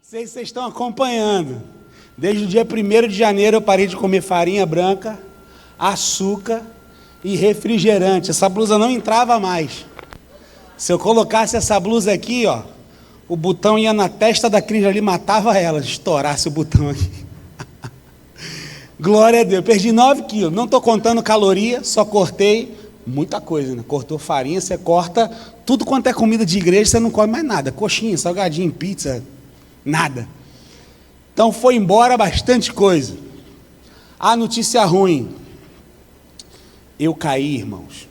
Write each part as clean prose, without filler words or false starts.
sei se vocês estão acompanhando. Desde o dia 1º de janeiro eu parei de comer farinha branca, açúcar e refrigerante. Essa blusa não entrava mais. Se eu colocasse essa blusa aqui, ó, o botão ia na testa da Cris ali, matava ela, estourasse o botão aqui. Glória a Deus, perdi 9 quilos, não estou contando caloria, só cortei muita coisa, né? Cortou farinha, você corta tudo quanto é comida de igreja, você não come mais nada, coxinha, salgadinho, pizza, nada. Então foi embora bastante coisa. A notícia ruim, eu caí, irmãos.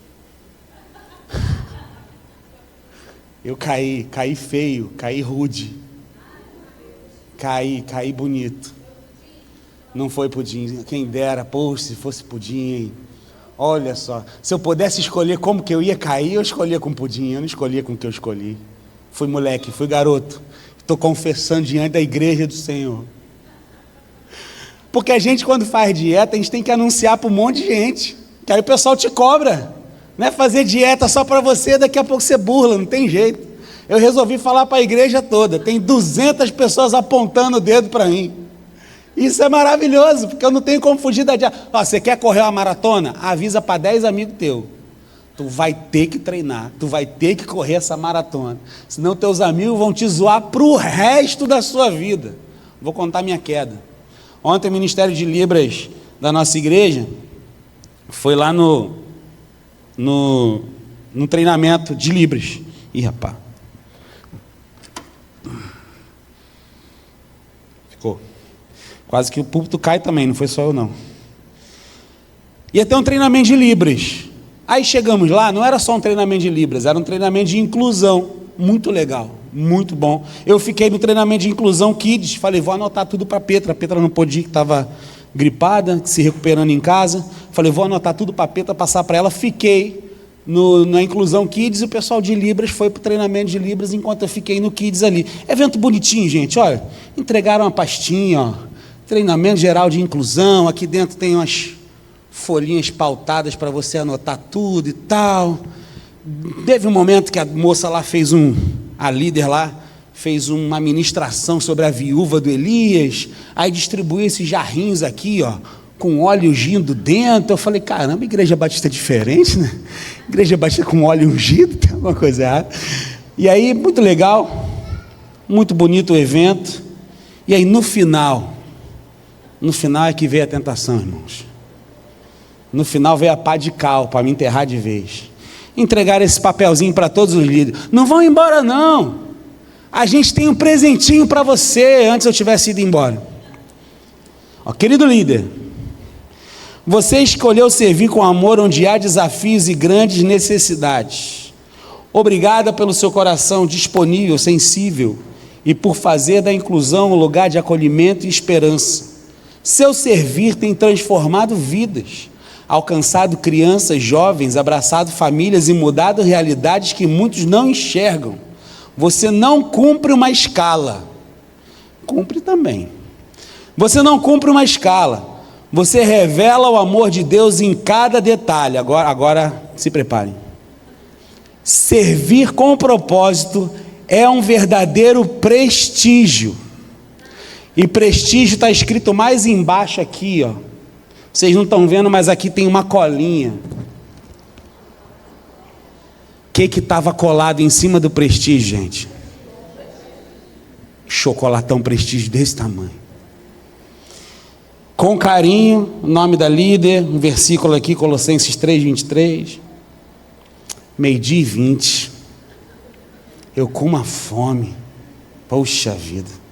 Eu caí feio, caí rude, caí bonito. Não foi pudim, quem dera, poxa, se fosse pudim, hein? Olha só, se eu pudesse escolher como que eu ia cair, eu escolhia com pudim, eu não escolhia com o que eu escolhi. Fui moleque, fui garoto, estou confessando diante da igreja do Senhor. Porque a gente, quando faz dieta, a gente tem que anunciar para um monte de gente, que aí o pessoal te cobra. Não é fazer dieta só para você, daqui a pouco você burla, não tem jeito. Eu resolvi falar para a igreja toda, tem 200 pessoas apontando o dedo para mim. Isso é maravilhoso, porque eu não tenho como fugir da dieta. Ó, você quer correr uma maratona? Avisa para 10 amigos teus. Tu vai ter que treinar, tu vai ter que correr essa maratona. Senão teus amigos vão te zoar para o resto da sua vida. Vou contar minha queda. Ontem o Ministério de Libras da nossa igreja foi lá no treinamento de Libras. Ih, rapaz. Ficou. Quase que o púlpito cai também, não foi só eu não. Ia ter um treinamento de Libras. Aí chegamos lá, não era só um treinamento de Libras, era um treinamento de inclusão. Muito legal, muito bom. Eu fiquei no treinamento de inclusão Kids, falei, vou anotar tudo para a Petra. A Petra não podia, que estava gripada, se recuperando em casa. Falei, vou anotar tudo para a Petra, passar para ela. Fiquei na inclusão Kids e o pessoal de Libras foi para o treinamento de Libras enquanto eu fiquei no Kids ali. Evento bonitinho, gente, olha, entregaram uma pastinha, ó, treinamento geral de inclusão, aqui dentro tem umas folhinhas pautadas para você anotar tudo e tal. Teve um momento que a moça lá a líder lá, fez uma ministração sobre a viúva do Elias, aí distribuiu esses jarrinhos aqui, ó, com óleo ungido dentro. Eu falei, caramba, igreja batista é diferente, né? Igreja batista com óleo ungido, tem alguma coisa errada. E aí, muito legal, muito bonito o evento. E aí, no final é que veio a tentação, irmãos. No final veio a pá de cal, para me enterrar de vez. Entregaram esse papelzinho para todos os líderes. Não vão embora não, a gente tem um presentinho para você. Antes eu tivesse ido embora. Ó, querido líder, você escolheu servir com amor onde há desafios e grandes necessidades. Obrigada pelo seu coração disponível, sensível, e por fazer da inclusão um lugar de acolhimento e esperança. Seu servir tem transformado vidas, alcançado crianças, jovens, abraçado famílias e mudado realidades que muitos não enxergam. Você não cumpre uma escala, cumpre também. Você não cumpre uma escala, você revela o amor de Deus em cada detalhe. Agora se preparem. Servir com propósito é um verdadeiro prestígio. E prestígio está escrito mais embaixo aqui, ó. Vocês não estão vendo, mas aqui tem uma colinha. O que estava colado em cima do prestígio, gente? Chocolatão prestígio desse tamanho. Com carinho, o nome da líder, um versículo aqui, Colossenses 3:23. 12:20. Eu com uma fome. Poxa vida.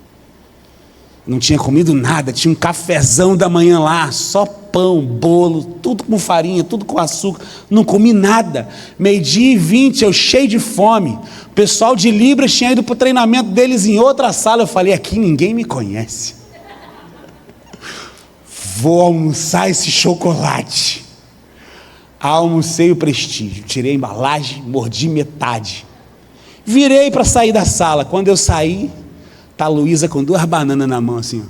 Não tinha comido nada, tinha um cafezão da manhã lá, só pão, bolo, tudo com farinha, tudo com açúcar, não comi nada. 12:20, eu cheio de fome. O pessoal de Libras tinha ido para o treinamento deles em outra sala. Eu falei, aqui ninguém me conhece, vou almoçar esse chocolate. Almocei o prestígio, tirei a embalagem, mordi metade, virei para sair da sala. Quando eu saí, tá a Luísa com 2 bananas na mão assim, ó,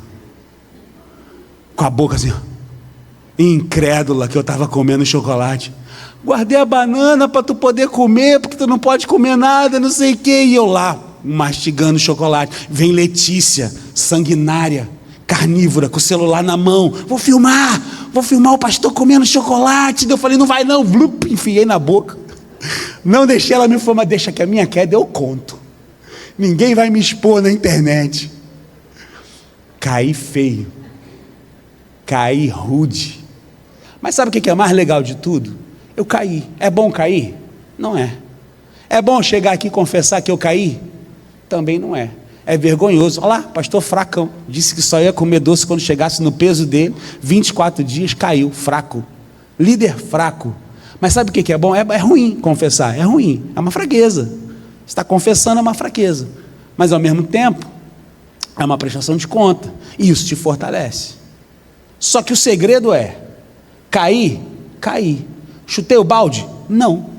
com a boca assim, ó, incrédula que eu estava comendo chocolate. Guardei a banana para tu poder comer, porque tu não pode comer nada, não sei o que. E eu lá, mastigando chocolate. Vem Letícia, sanguinária, carnívora, com o celular na mão. Vou filmar o pastor comendo chocolate. Eu falei, não vai não, Blup, enfiei na boca. Não deixei ela me filmar, deixa que a minha queda eu conto. Ninguém vai me expor na internet. Caí feio, caí rude. Mas sabe o que é mais legal de tudo? Eu caí. É bom cair? Não é. É bom chegar aqui e confessar que eu caí? Também não é. É vergonhoso. Olha lá, pastor fracão, disse que só ia comer doce quando chegasse no peso dele, 24 dias, caiu, fraco, líder fraco. Mas sabe o que é bom? É ruim confessar, é ruim, é uma fraqueza. Você está confessando, é uma fraqueza, mas ao mesmo tempo é uma prestação de conta, e isso te fortalece. Só que o segredo é: caí. Chutei o balde? Não.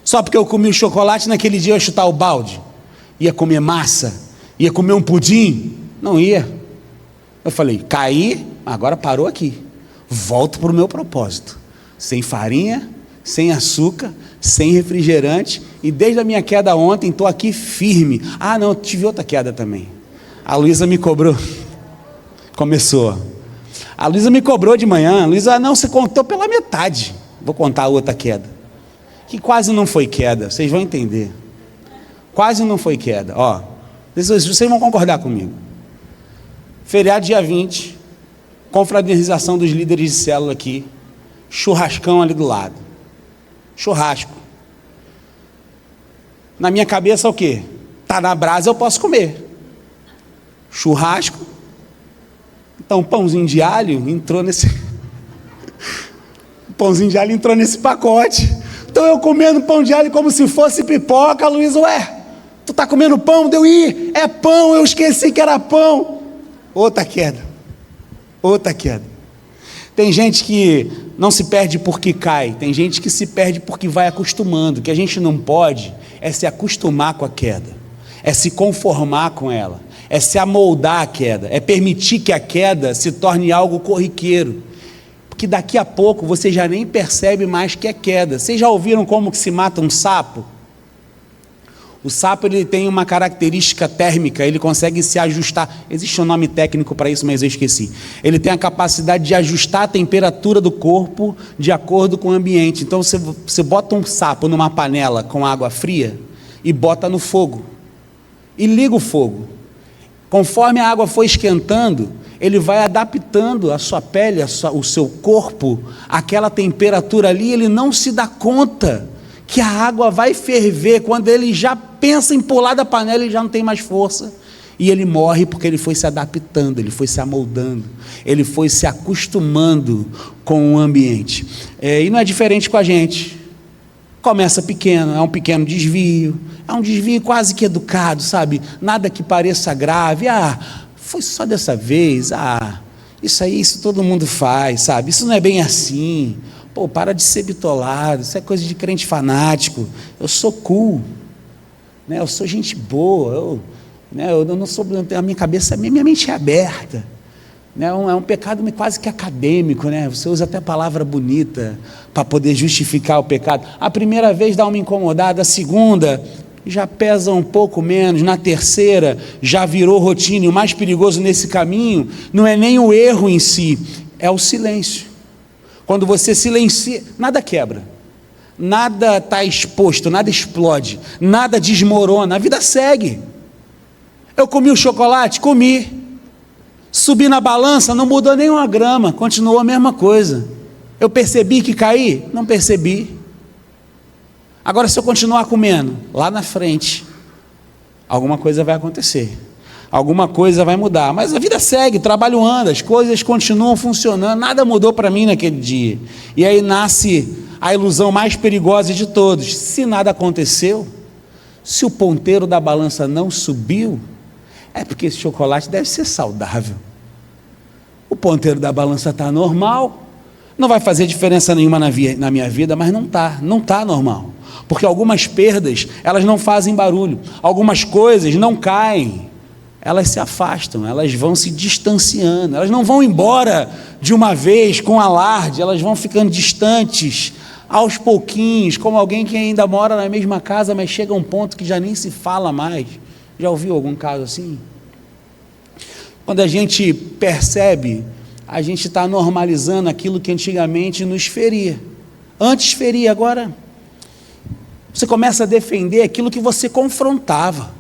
Só porque eu comi o chocolate naquele dia eu ia chutar o balde? Ia comer massa? Ia comer um pudim? Não ia. Eu falei, caí, agora parou aqui, volto para o meu propósito, sem farinha, sem açúcar, sem refrigerante, e desde a minha queda ontem estou aqui firme. Ah não, tive outra queda também. A Luísa me cobrou. Começou. A Luísa me cobrou de manhã. Luísa, não, você contou pela metade. Vou contar a outra queda, que quase não foi queda, vocês vão entender. Quase não foi queda. Ó, vocês vão concordar comigo. Feriado dia 20, confraternização dos líderes de célula aqui, churrascão ali do lado. Churrasco. Na minha cabeça o quê? Tá na brasa, eu posso comer. Churrasco. Então, pãozinho de alho entrou nesse pãozinho de alho entrou nesse pacote. Então eu comendo pão de alho como se fosse pipoca. Luiz, ué, tu tá comendo pão? Deu, é pão, eu esqueci que era pão. Outra queda. Tem gente que não se perde porque cai, tem gente que se perde porque vai acostumando. O que a gente não pode é se acostumar com a queda, é se conformar com ela, é se amoldar à queda, é permitir que a queda se torne algo corriqueiro, porque daqui a pouco você já nem percebe mais que é queda. Vocês já ouviram como que se mata um sapo? O sapo, ele tem uma característica térmica, ele consegue se ajustar, existe um nome técnico para isso, mas eu esqueci. Ele tem a capacidade de ajustar a temperatura do corpo de acordo com o ambiente. Então você bota um sapo numa panela com água fria e bota no fogo e liga o fogo. Conforme a água for esquentando, ele vai adaptando a sua pele, o seu corpo, àquela temperatura ali. Ele não se dá conta que a água vai ferver. Quando ele já pensa em pular da panela, ele já não tem mais força, e ele morre porque ele foi se adaptando, ele foi se amoldando, ele foi se acostumando com o ambiente. E não é diferente com a gente. Começa pequeno, é um pequeno desvio, é um desvio quase que educado, sabe? Nada que pareça grave. Foi só dessa vez. Isso todo mundo faz, sabe? Isso não é bem assim. Pô, para de ser bitolado, isso é coisa de crente fanático. Eu sou cool, né? Eu sou gente boa, eu não sou, a minha cabeça, minha mente é aberta, né? É um pecado quase que acadêmico, né? Você usa até palavra bonita para poder justificar o pecado. A primeira vez dá uma incomodada, a segunda já pesa um pouco menos, na terceira já virou rotina. E o mais perigoso nesse caminho não é nem o erro em si, é o silêncio. Quando você silencia, nada quebra, nada está exposto, nada explode, nada desmorona, a vida segue. Eu comi o chocolate? Comi. Subi na balança? Não mudou nem uma grama, continuou a mesma coisa. Eu percebi que caí? Não percebi. Agora, se eu continuar comendo, lá na frente, alguma coisa vai acontecer, alguma coisa vai mudar, mas a vida segue, o trabalho anda, as coisas continuam funcionando, nada mudou para mim naquele dia. E aí nasce a ilusão mais perigosa de todos: se nada aconteceu, se o ponteiro da balança não subiu, é porque esse chocolate deve ser saudável. O ponteiro da balança está normal, não vai fazer diferença nenhuma na minha vida, mas não está normal, porque algumas perdas, elas não fazem barulho, algumas coisas não caem, elas se afastam, elas vão se distanciando, elas não vão embora de uma vez com alarde, elas vão ficando distantes aos pouquinhos, como alguém que ainda mora na mesma casa, mas chega a um ponto que já nem se fala mais. Já ouviu algum caso assim? Quando a gente percebe, a gente está normalizando aquilo que antigamente nos feria. Antes feria, agora você começa a defender aquilo que você confrontava.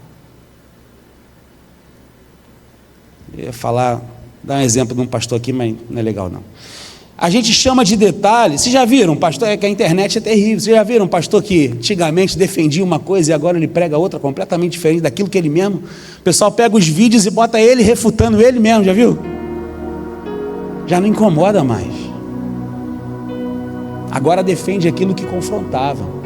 Eu ia falar, dar um exemplo de um pastor aqui, mas não é legal não. A gente chama de detalhe. Vocês já viram, pastor, que a internet é terrível. Vocês já viram um pastor que antigamente defendia uma coisa e agora ele prega outra completamente diferente daquilo que ele mesmo? O pessoal pega os vídeos e bota ele refutando ele mesmo, já viu? Já não incomoda mais. Agora defende aquilo que confrontava.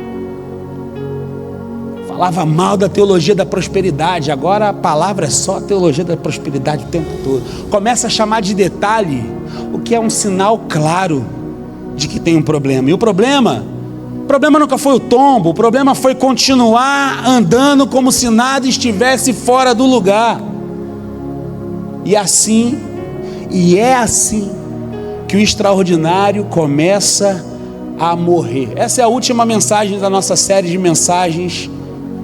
Falava mal da teologia da prosperidade, agora a palavra é só teologia da prosperidade o tempo todo. Começa a chamar de detalhe o que é um sinal claro de que tem um problema. E o problema nunca foi o tombo, o problema foi continuar andando como se nada estivesse fora do lugar. E é assim que o extraordinário começa a morrer. Essa é a última mensagem da nossa série de mensagens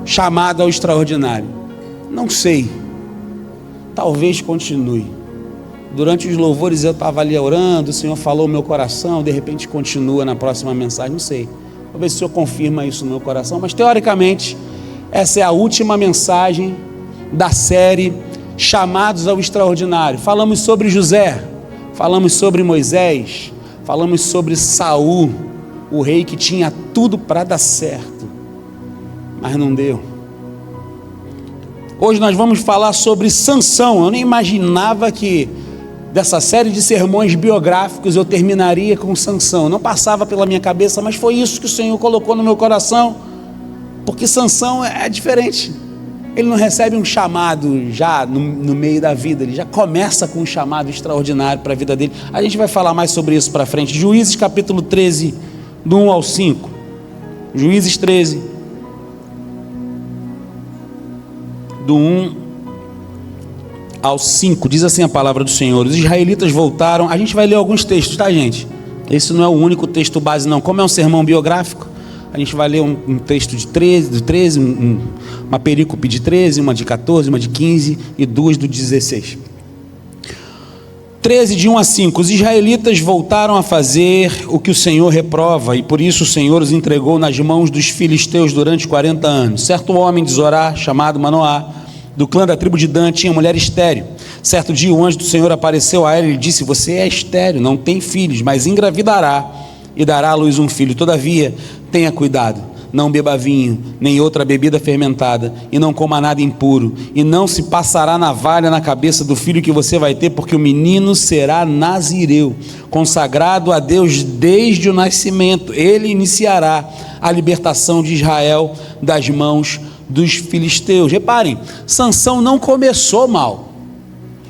chamada ao extraordinário. Não sei, talvez continue. Durante os louvores eu estava ali orando, o Senhor falou no meu coração, de repente continua na próxima mensagem, não sei. Vou ver se o Senhor confirma isso no meu coração, mas teoricamente essa é a última mensagem da série Chamados ao Extraordinário. Falamos sobre José, falamos sobre Moisés, falamos sobre Saul, o rei que tinha tudo para dar certo, mas não deu. Hoje nós vamos falar sobre Sansão. Eu nem imaginava que dessa série de sermões biográficos eu terminaria com Sansão. Não passava pela minha cabeça, mas foi isso que o Senhor colocou no meu coração, porque Sansão é diferente. Ele não recebe um chamado já no meio da vida, ele já começa com um chamado extraordinário para a vida dele. A gente vai falar mais sobre isso para frente. Juízes capítulo 13, do 1 ao 5. Juízes 13, do 1 ao 5, diz assim a palavra do Senhor: os israelitas voltaram. A gente vai ler alguns textos, tá, gente? Esse não é o único texto base, não. Como é um sermão biográfico, a gente vai ler um texto de 13, uma perícope de 13, uma de 14, uma de 15 e duas do 16. 13, de 1 a 5. Os israelitas voltaram a fazer o que o Senhor reprova, e por isso o Senhor os entregou nas mãos dos filisteus durante 40 anos. Certo homem de Zorá, chamado Manoá, do clã da tribo de Dan, tinha mulher estéril. Certo dia o anjo do Senhor apareceu a ela e lhe disse: você é estéril, não tem filhos, mas engravidará e dará à luz um filho. Todavia, tenha cuidado, não beba vinho, nem outra bebida fermentada, e não coma nada impuro, e não se passará navalha na cabeça do filho que você vai ter, porque o menino será nazireu, consagrado a Deus desde o nascimento. Ele iniciará a libertação de Israel das mãos dos filisteus. Reparem, Sansão não começou mal,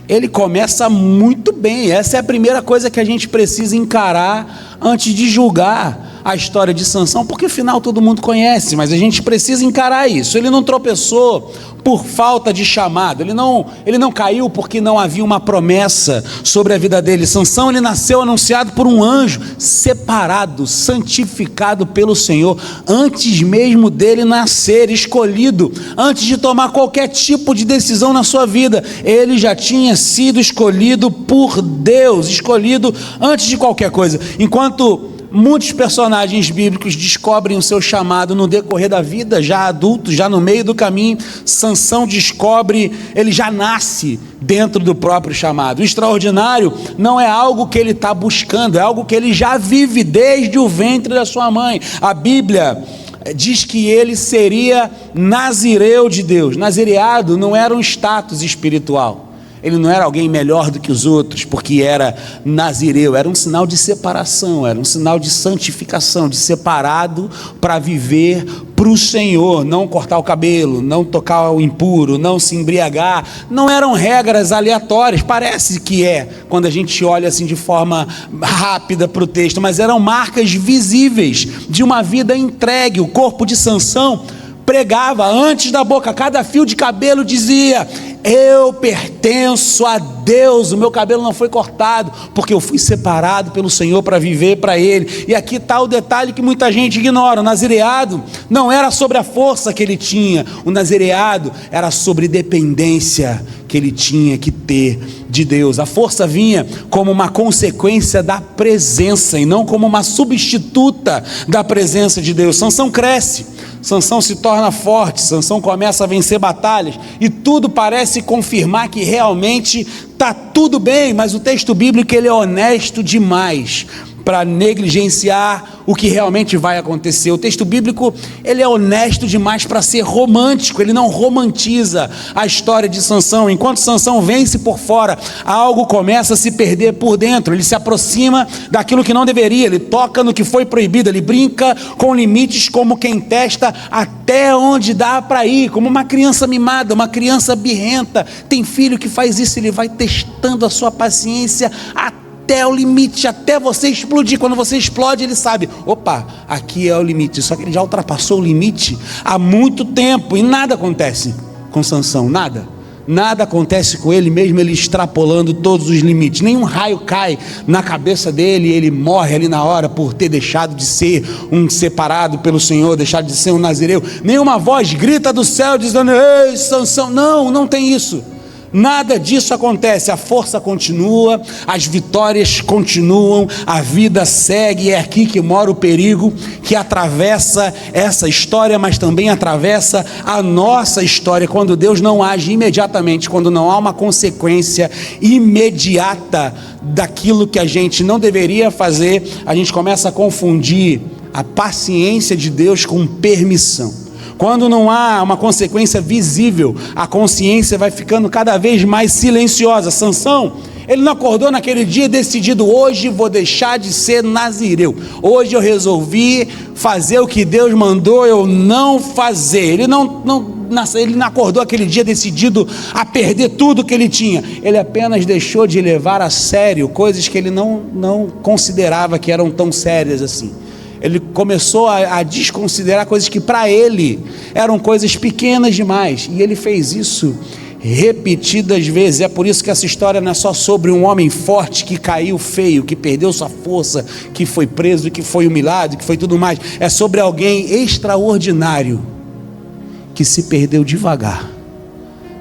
ele começa muito bem. Essa é a primeira coisa que a gente precisa encarar antes de julgar a história de Sansão, porque afinal todo mundo conhece, mas a gente precisa encarar isso. Ele não tropeçou por falta de chamado, ele não caiu porque não havia uma promessa sobre a vida dele. Sansão, ele nasceu anunciado por um anjo, separado, santificado pelo Senhor, antes mesmo dele nascer, escolhido, antes de tomar qualquer tipo de decisão na sua vida, ele já tinha sido escolhido por Deus, escolhido antes de qualquer coisa. Enquanto muitos personagens bíblicos descobrem o seu chamado no decorrer da vida, já adultos, já no meio do caminho, Sansão descobre, ele já nasce dentro do próprio chamado. O extraordinário não é algo que ele está buscando, é algo que ele já vive desde o ventre da sua mãe. A Bíblia diz que ele seria nazireu de Deus. Nazireado não era um status espiritual. Ele não era alguém melhor do que os outros, porque era nazireu, era um sinal de separação, era um sinal de santificação, de separado para viver para o Senhor, não cortar o cabelo, não tocar o impuro, não se embriagar. Não eram regras aleatórias, parece que é, quando a gente olha assim de forma rápida para o texto, mas eram marcas visíveis de uma vida entregue. O corpo de Sansão pregava antes da boca, cada fio de cabelo dizia: eu pertenço a Deus, o meu cabelo não foi cortado, porque eu fui separado pelo Senhor para viver para Ele. E aqui está o detalhe que muita gente ignora: o nazireado não era sobre a força que ele tinha, o nazireado era sobre dependência que ele tinha que ter de Deus. A força vinha como uma consequência da presença e não como uma substituta da presença de Deus. Sansão cresce, Sansão se torna forte, Sansão começa a vencer batalhas e tudo parece confirmar que realmente está tudo bem, mas o texto bíblico ele é honesto demais para negligenciar o que realmente vai acontecer. O texto bíblico ele é honesto demais para ser romântico, ele não romantiza a história de Sansão. Enquanto Sansão vence por fora, algo começa a se perder por dentro, ele se aproxima daquilo que não deveria, ele toca no que foi proibido, ele brinca com limites como quem testa até onde dá para ir, como uma criança mimada, uma criança birrenta. Tem filho que faz isso, ele vai testando a sua paciência até o limite, até você explodir. Quando você explode, ele sabe, opa, aqui é o limite. Só que ele já ultrapassou o limite há muito tempo e nada acontece com Sansão, nada acontece com ele, mesmo ele extrapolando todos os limites. Nenhum raio cai na cabeça dele e ele morre ali na hora por ter deixado de ser um separado pelo Senhor, deixado de ser um nazireu. Nenhuma voz grita do céu dizendo, ei Sansão, não tem isso. Nada disso acontece, a força continua, as vitórias continuam, a vida segue. É aqui que mora o perigo que atravessa essa história, mas também atravessa a nossa história, quando Deus não age imediatamente, quando não há uma consequência imediata daquilo que a gente não deveria fazer. A gente começa a confundir a paciência de Deus com permissão. Quando não há uma consequência visível, a consciência vai ficando cada vez mais silenciosa. Sansão, ele não acordou naquele dia decidido, hoje vou deixar de ser nazireu, hoje eu resolvi fazer o que Deus mandou eu não fazer. Ele não acordou aquele dia decidido a perder tudo que ele tinha. Ele apenas deixou de levar a sério coisas que ele não considerava que eram tão sérias assim. Ele começou a desconsiderar coisas que para ele eram coisas pequenas demais, e ele fez isso repetidas vezes. É por isso que essa história não é só sobre um homem forte que caiu feio, que perdeu sua força, que foi preso, que foi humilhado, que foi tudo mais. É sobre alguém extraordinário que se perdeu devagar,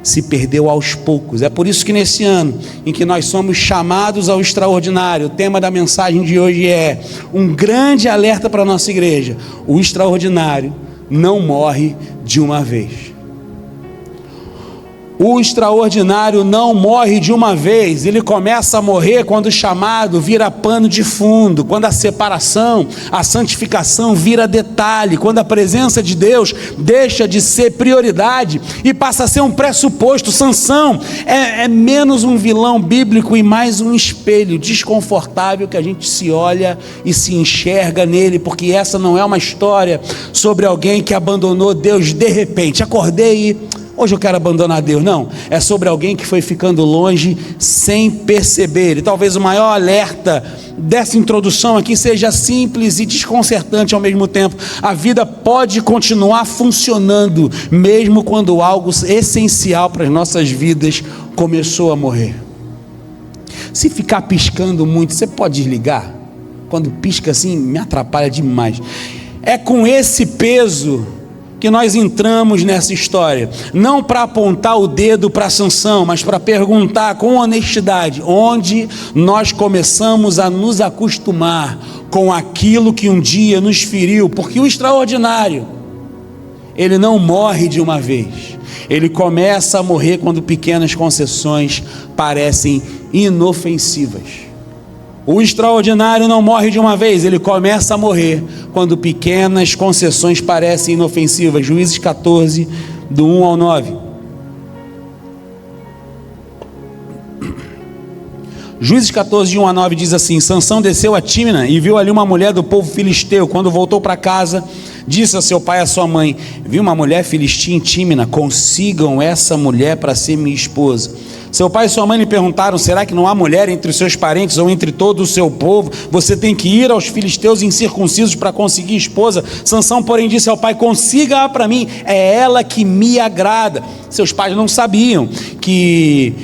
se perdeu aos poucos. É por isso que nesse ano em que nós somos chamados ao extraordinário, o tema da mensagem de hoje é um grande alerta para a nossa igreja: o extraordinário não morre de uma vez. O extraordinário não morre de uma vez, ele começa a morrer quando o chamado vira pano de fundo, quando a separação, a santificação vira detalhe, quando a presença de Deus deixa de ser prioridade e passa a ser um pressuposto. Sansão é menos um vilão bíblico e mais um espelho desconfortável que a gente se olha e se enxerga nele, porque essa não é uma história sobre alguém que abandonou Deus de repente, acordei e hoje eu quero abandonar Deus. Não, é sobre alguém que foi ficando longe sem perceber. E talvez o maior alerta dessa introdução aqui seja simples e desconcertante ao mesmo tempo. A vida pode continuar funcionando mesmo quando algo essencial para as nossas vidas começou a morrer. Se ficar piscando muito, você pode desligar? Quando pisca assim, me atrapalha demais. É com esse peso que nós entramos nessa história, não para apontar o dedo para Sansão, mas para perguntar com honestidade, onde nós começamos a nos acostumar com aquilo que um dia nos feriu, porque o extraordinário, ele não morre de uma vez, ele começa a morrer quando pequenas concessões parecem inofensivas. O extraordinário não morre de uma vez, ele começa a morrer quando pequenas concessões parecem inofensivas. Juízes 14, do 1 ao 9. Juízes 14, de 1 a 9 diz assim: Sansão desceu a Tímina e viu ali uma mulher do povo filisteu. Quando voltou para casa, Disse a seu pai e a sua mãe: vi uma mulher filistia em Tímina, consigam essa mulher para ser minha esposa. Seu pai e sua mãe lhe perguntaram: será que não há mulher entre os seus parentes ou entre todo o seu povo? Você tem que ir aos filisteus incircuncisos para conseguir esposa. Sansão, porém, disse ao pai: consiga-a para mim, é ela que me agrada. Seus pais não sabiam que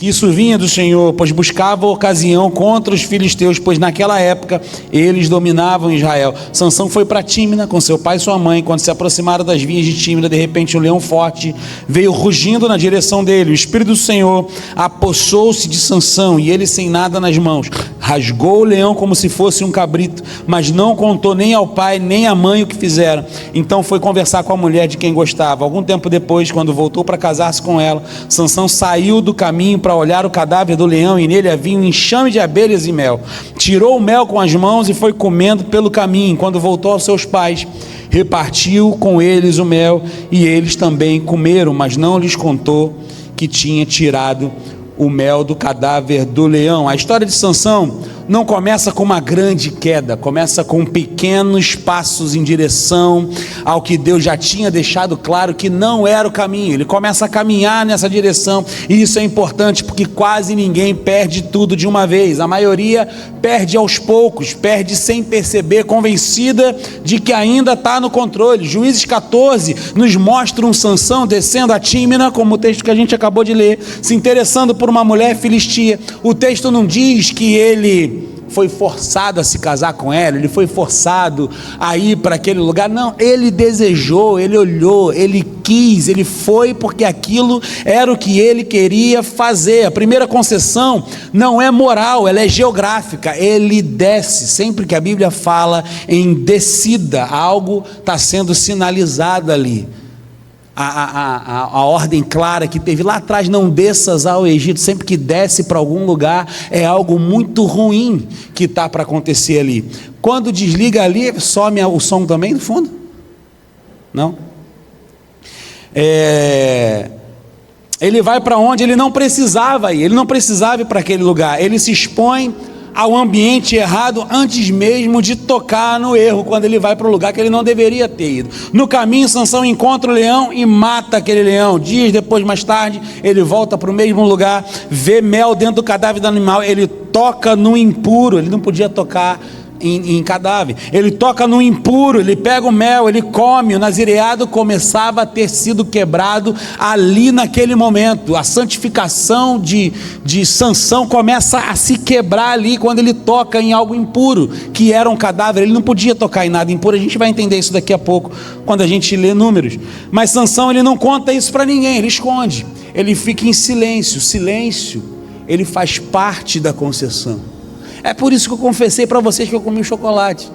isso vinha do Senhor, pois buscava ocasião contra os filisteus, pois naquela época eles dominavam Israel. Sansão foi para Tímina com seu pai e sua mãe. Quando se aproximaram das vias de Tímina, de repente um leão forte veio rugindo na direção dele. O Espírito do Senhor apossou-se de Sansão, e ele, sem nada nas mãos, rasgou o leão como se fosse um cabrito, mas não contou nem ao pai nem à mãe o que fizeram. Então foi conversar com a mulher de quem gostava. Algum tempo depois, quando voltou para casar-se com ela, Sansão saiu do caminho para olhar o cadáver do leão, e nele havia um enxame de abelhas e mel. Tirou o mel com as mãos e foi comendo pelo caminho. Quando voltou aos seus pais, repartiu com eles o mel, e eles também comeram, mas não lhes contou que tinha tirado o mel do cadáver do leão. A história de Sansão não começa com uma grande queda, começa com pequenos passos em direção ao que Deus já tinha deixado claro que não era o caminho. Ele começa a caminhar nessa direção, e isso é importante porque quase ninguém perde tudo de uma vez. A maioria perde aos poucos, perde sem perceber, convencida de que ainda está no controle. Juízes 14 nos mostra um Sansão descendo a Tímina, como o texto que a gente acabou de ler, se interessando por uma mulher filistia. O texto não diz que ele foi forçado a se casar com ela, ele foi forçado a ir para aquele lugar. Não, ele desejou, ele olhou, ele quis, ele foi porque aquilo era o que ele queria fazer. A primeira concessão não é moral, ela é geográfica. Ele desce. Sempre que a Bíblia fala em descida, algo está sendo sinalizado ali. A ordem clara que teve lá atrás: não desças ao Egito. Sempre que desce para algum lugar, é algo muito ruim que está para acontecer ali. Quando desliga ali, some o som também no fundo? Não? Ele vai para onde ele não precisava ir. Ele não precisava ir para aquele lugar. Ele se expõe ao ambiente errado antes mesmo de tocar no erro, quando ele vai para o lugar que ele não deveria ter ido. No caminho, Sansão encontra o leão e mata aquele leão. Dias depois, mais tarde, ele volta para o mesmo lugar, vê mel dentro do cadáver do animal, ele toca no impuro. Ele não podia tocar em cadáver, ele toca no impuro, ele pega o mel, ele come. O nazireado começava a ter sido quebrado ali naquele momento. A santificação de Sansão começa a se quebrar ali quando ele toca em algo impuro, que era um cadáver. Ele não podia tocar em nada impuro. A gente vai entender isso daqui a pouco quando a gente lê Números. Mas Sansão, ele não conta isso para ninguém, ele esconde, ele fica em silêncio. Silêncio, ele faz parte da concessão. É por isso que eu confessei para vocês que eu comi um chocolate.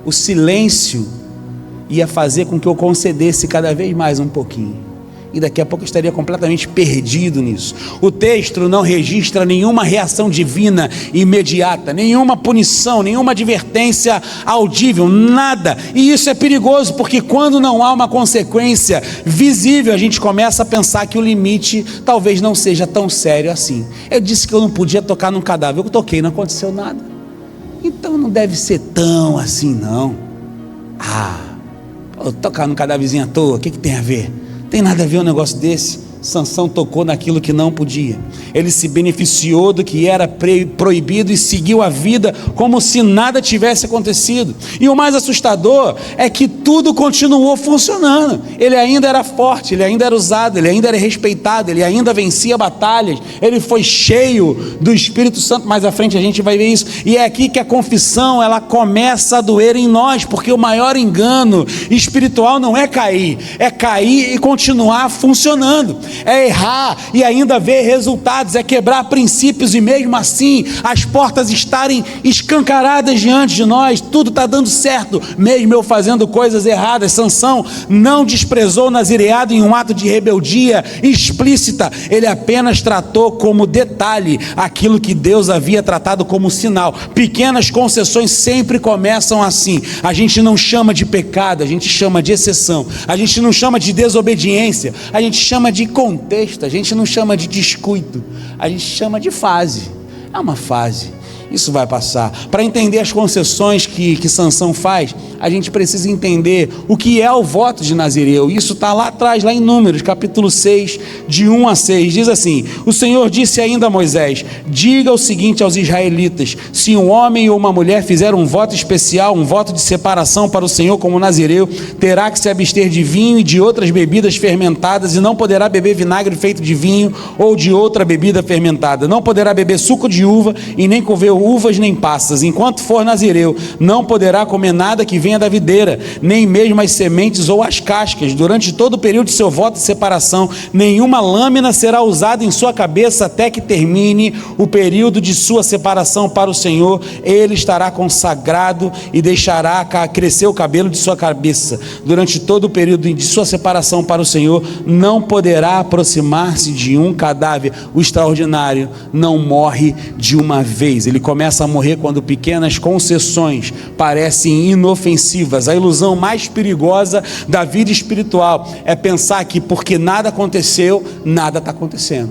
O silêncio ia fazer com que eu concedesse cada vez mais um pouquinho, e daqui a pouco eu estaria completamente perdido nisso. O texto não registra nenhuma reação divina imediata, nenhuma punição, nenhuma advertência audível, nada. E isso é perigoso, porque quando não há uma consequência visível, a gente começa a pensar que o limite talvez não seja tão sério assim. Eu disse que eu não podia tocar num cadáver, eu toquei, não aconteceu nada, então não deve ser tão assim não. Tocar num cadáverzinho à toa, o que tem a ver? Tem nada a ver um negócio desse. Sansão tocou naquilo que não podia. Ele se beneficiou do que era proibido e seguiu a vida como se nada tivesse acontecido. E o mais assustador é que tudo continuou funcionando. Ele ainda era forte, ele ainda era usado, ele ainda era respeitado, ele ainda vencia batalhas, ele foi cheio do Espírito Santo. Mais à frente a gente vai ver isso. E é aqui que a confissão, ela começa a doer em nós, porque o maior engano espiritual não é cair e continuar funcionando. É errar e ainda ver resultados, é quebrar princípios e mesmo assim as portas estarem escancaradas diante de nós. Tudo está dando certo, mesmo eu fazendo coisas erradas. Sansão não desprezou o nazireado em um ato de rebeldia explícita, ele apenas tratou como detalhe aquilo que Deus havia tratado como sinal. Pequenas concessões sempre começam assim. A gente não chama de pecado, a gente chama de exceção. A gente não chama de desobediência, a gente chama de contexto. A gente não chama de descuido, a gente chama de fase. É uma fase. Isso vai passar. Para entender as concessões que Sansão faz, a gente precisa entender o que é o voto de Nazireu. Isso está lá atrás, lá em Números, capítulo 6, de 1 a 6. Diz assim: o Senhor disse ainda a Moisés: diga o seguinte aos israelitas: se um homem ou uma mulher fizer um voto especial, um voto de separação para o Senhor como Nazireu, terá que se abster de vinho e de outras bebidas fermentadas, e não poderá beber vinagre feito de vinho ou de outra bebida fermentada. Não poderá beber suco de uva e nem comer uvas nem passas. Enquanto for nazireu, não poderá comer nada que venha da videira, nem mesmo as sementes ou as cascas. Durante todo o período de seu voto de separação, nenhuma lâmina será usada em sua cabeça até que termine o período de sua separação para o Senhor. Ele estará consagrado e deixará crescer o cabelo de sua cabeça. Durante todo o período de sua separação para o Senhor, não poderá aproximar-se de um cadáver. O extraordinário não morre de uma vez. Ele começa a morrer quando pequenas concessões parecem inofensivas. A ilusão mais perigosa da vida espiritual é pensar que porque nada aconteceu, nada está acontecendo.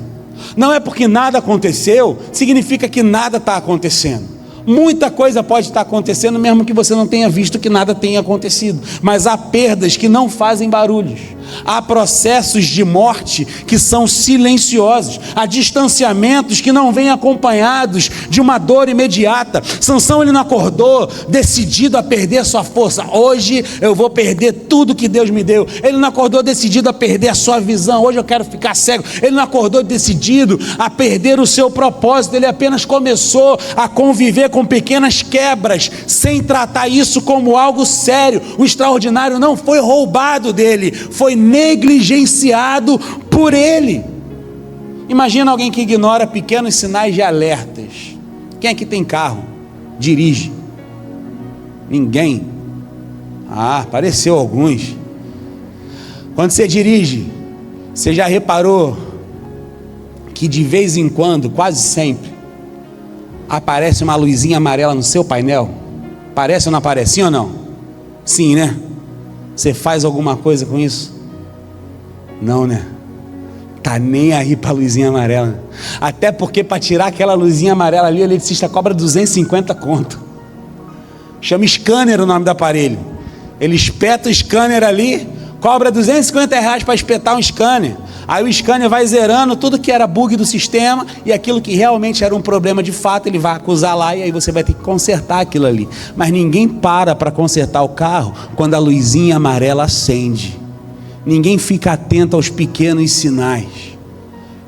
Não é porque nada aconteceu, significa que nada está acontecendo. Muita coisa pode estar acontecendo, mesmo que você não tenha visto que nada tenha acontecido. Mas há perdas que não fazem barulhos. Há processos de morte que são silenciosos. Há distanciamentos que não vêm acompanhados de uma dor imediata. Sansão, ele não acordou decidido a perder a sua força. Hoje eu vou perder tudo que Deus me deu. Ele não acordou decidido a perder a sua visão. Hoje eu quero ficar cego. Ele não acordou decidido a perder o seu propósito. Ele apenas começou a conviver com pequenas quebras, sem tratar isso como algo sério. O extraordinário não foi roubado dele, foi negligenciado por ele. Imagina alguém que ignora pequenos sinais de alertas. Quem aqui tem carro? Dirige? Ninguém? Apareceu alguns. Quando você dirige, você já reparou que de vez em quando, quase sempre, aparece uma luzinha amarela no seu painel? Parece ou não aparece? Sim ou não? Sim, né? Você faz alguma coisa com isso? Não, né? Tá nem aí para a luzinha amarela. Até porque para tirar aquela luzinha amarela ali, o eletricista cobra 250 conto. Chama scanner o nome do aparelho. Ele espeta o scanner ali, cobra 250 reais para espetar um scanner. Aí o scanner vai zerando tudo que era bug do sistema, e aquilo que realmente era um problema de fato, ele vai acusar lá, e aí você vai ter que consertar aquilo ali. Mas ninguém para consertar o carro quando a luzinha amarela acende. Ninguém fica atento aos pequenos sinais.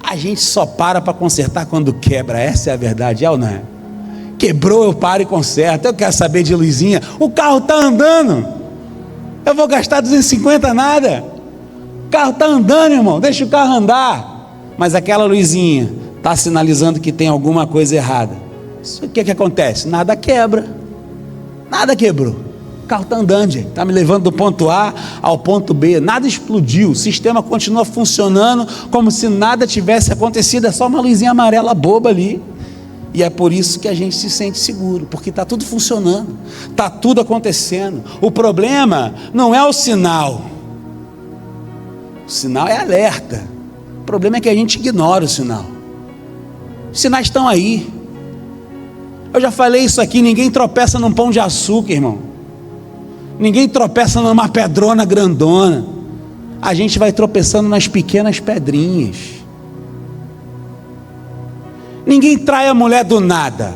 A gente só para consertar quando quebra. Essa é a verdade, é ou não é? Quebrou, eu paro e conserto. Eu quero saber de luzinha. O carro está andando, eu vou gastar 250 nada. O carro está andando, irmão, deixa o carro andar. Mas aquela luzinha está sinalizando que tem alguma coisa errada. O que acontece? Nada quebra. Nada quebrou. O carro está andando, está me levando do ponto A ao ponto B, nada explodiu, o sistema continua funcionando como se nada tivesse acontecido, é só uma luzinha amarela boba ali. E é por isso que a gente se sente seguro, porque está tudo funcionando, está tudo acontecendo. O problema não é o sinal é alerta. O problema é que a gente ignora o sinal. Os sinais estão aí. Eu já falei isso aqui, ninguém tropeça num pão de açúcar, irmão. Ninguém tropeça numa pedrona grandona. A gente vai tropeçando nas pequenas pedrinhas. Ninguém trai a mulher do nada.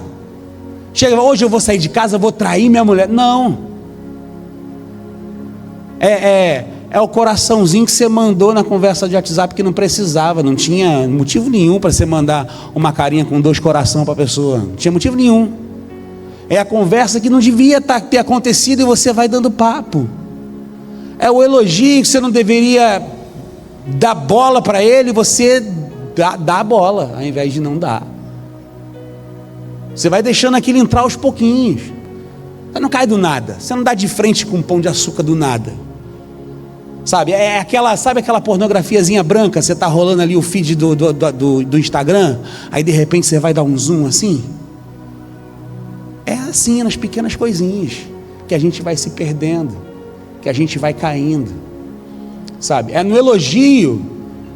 Chega, hoje eu vou sair de casa, vou trair minha mulher. Não. É o coraçãozinho que você mandou na conversa de WhatsApp que não precisava. Não tinha motivo nenhum para você mandar uma carinha com 2 corações para a pessoa. Não tinha motivo nenhum. É a conversa que não devia ter acontecido e você vai dando papo. É o elogio que você não deveria dar bola para ele, você dá a bola ao invés de não dar. Você vai deixando aquilo entrar aos pouquinhos. Você não cai do nada. Você não dá de frente com um pão de açúcar do nada. Sabe, sabe aquela pornografiazinha branca? Você está rolando ali o feed do Instagram, aí de repente você vai dar um zoom assim. É assim, nas pequenas coisinhas, que a gente vai se perdendo, que a gente vai caindo, sabe? É no elogio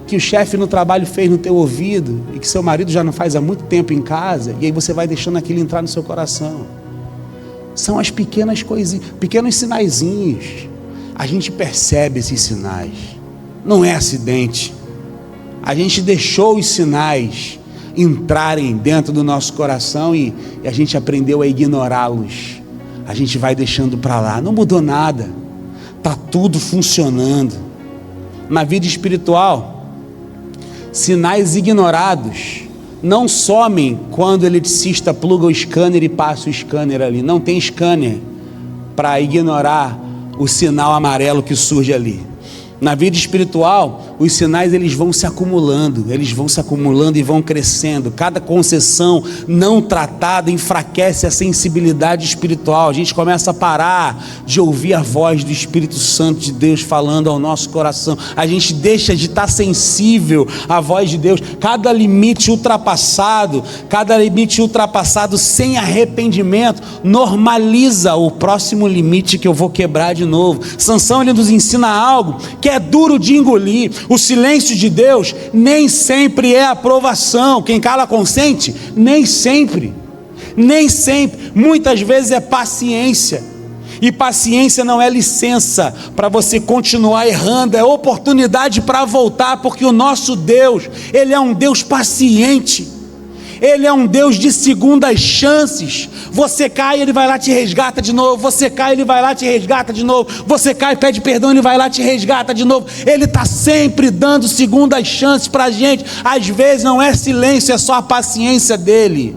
que o chefe no trabalho fez no teu ouvido e que seu marido já não faz há muito tempo em casa, e aí você vai deixando aquilo entrar no seu coração. São as pequenas coisinhas, pequenos sinaizinhos. A gente percebe esses sinais. Não é acidente. A gente deixou os sinais entrarem dentro do nosso coração e a gente aprendeu a ignorá-los. A gente vai deixando para lá. Não mudou nada. Está tudo funcionando. Na vida espiritual, sinais ignorados não somem quando o eletricista pluga o scanner e passa o scanner ali. Não tem scanner para ignorar o sinal amarelo que surge ali. Na vida espiritual, os sinais eles vão se acumulando e vão crescendo. Cada concessão não tratada enfraquece a sensibilidade espiritual. A gente começa a parar de ouvir a voz do Espírito Santo de Deus falando ao nosso coração. A gente deixa de estar sensível à voz de Deus. Cada limite ultrapassado sem arrependimento, normaliza o próximo limite que eu vou quebrar de novo. Sansão ele nos ensina algo que é duro de engolir. O silêncio de Deus nem sempre é aprovação. Quem cala consente? Nem sempre. Muitas vezes é paciência. E paciência não é licença para você continuar errando, é oportunidade para voltar, porque o nosso Deus, Ele é um Deus paciente. Ele é um Deus de segundas chances. Você cai, Ele vai lá te resgata de novo. Você cai, Ele vai lá te resgata de novo. Você cai, pede perdão, Ele vai lá te resgata de novo. Ele está sempre dando segundas chances para a gente. Às vezes não é silêncio, é só a paciência dEle,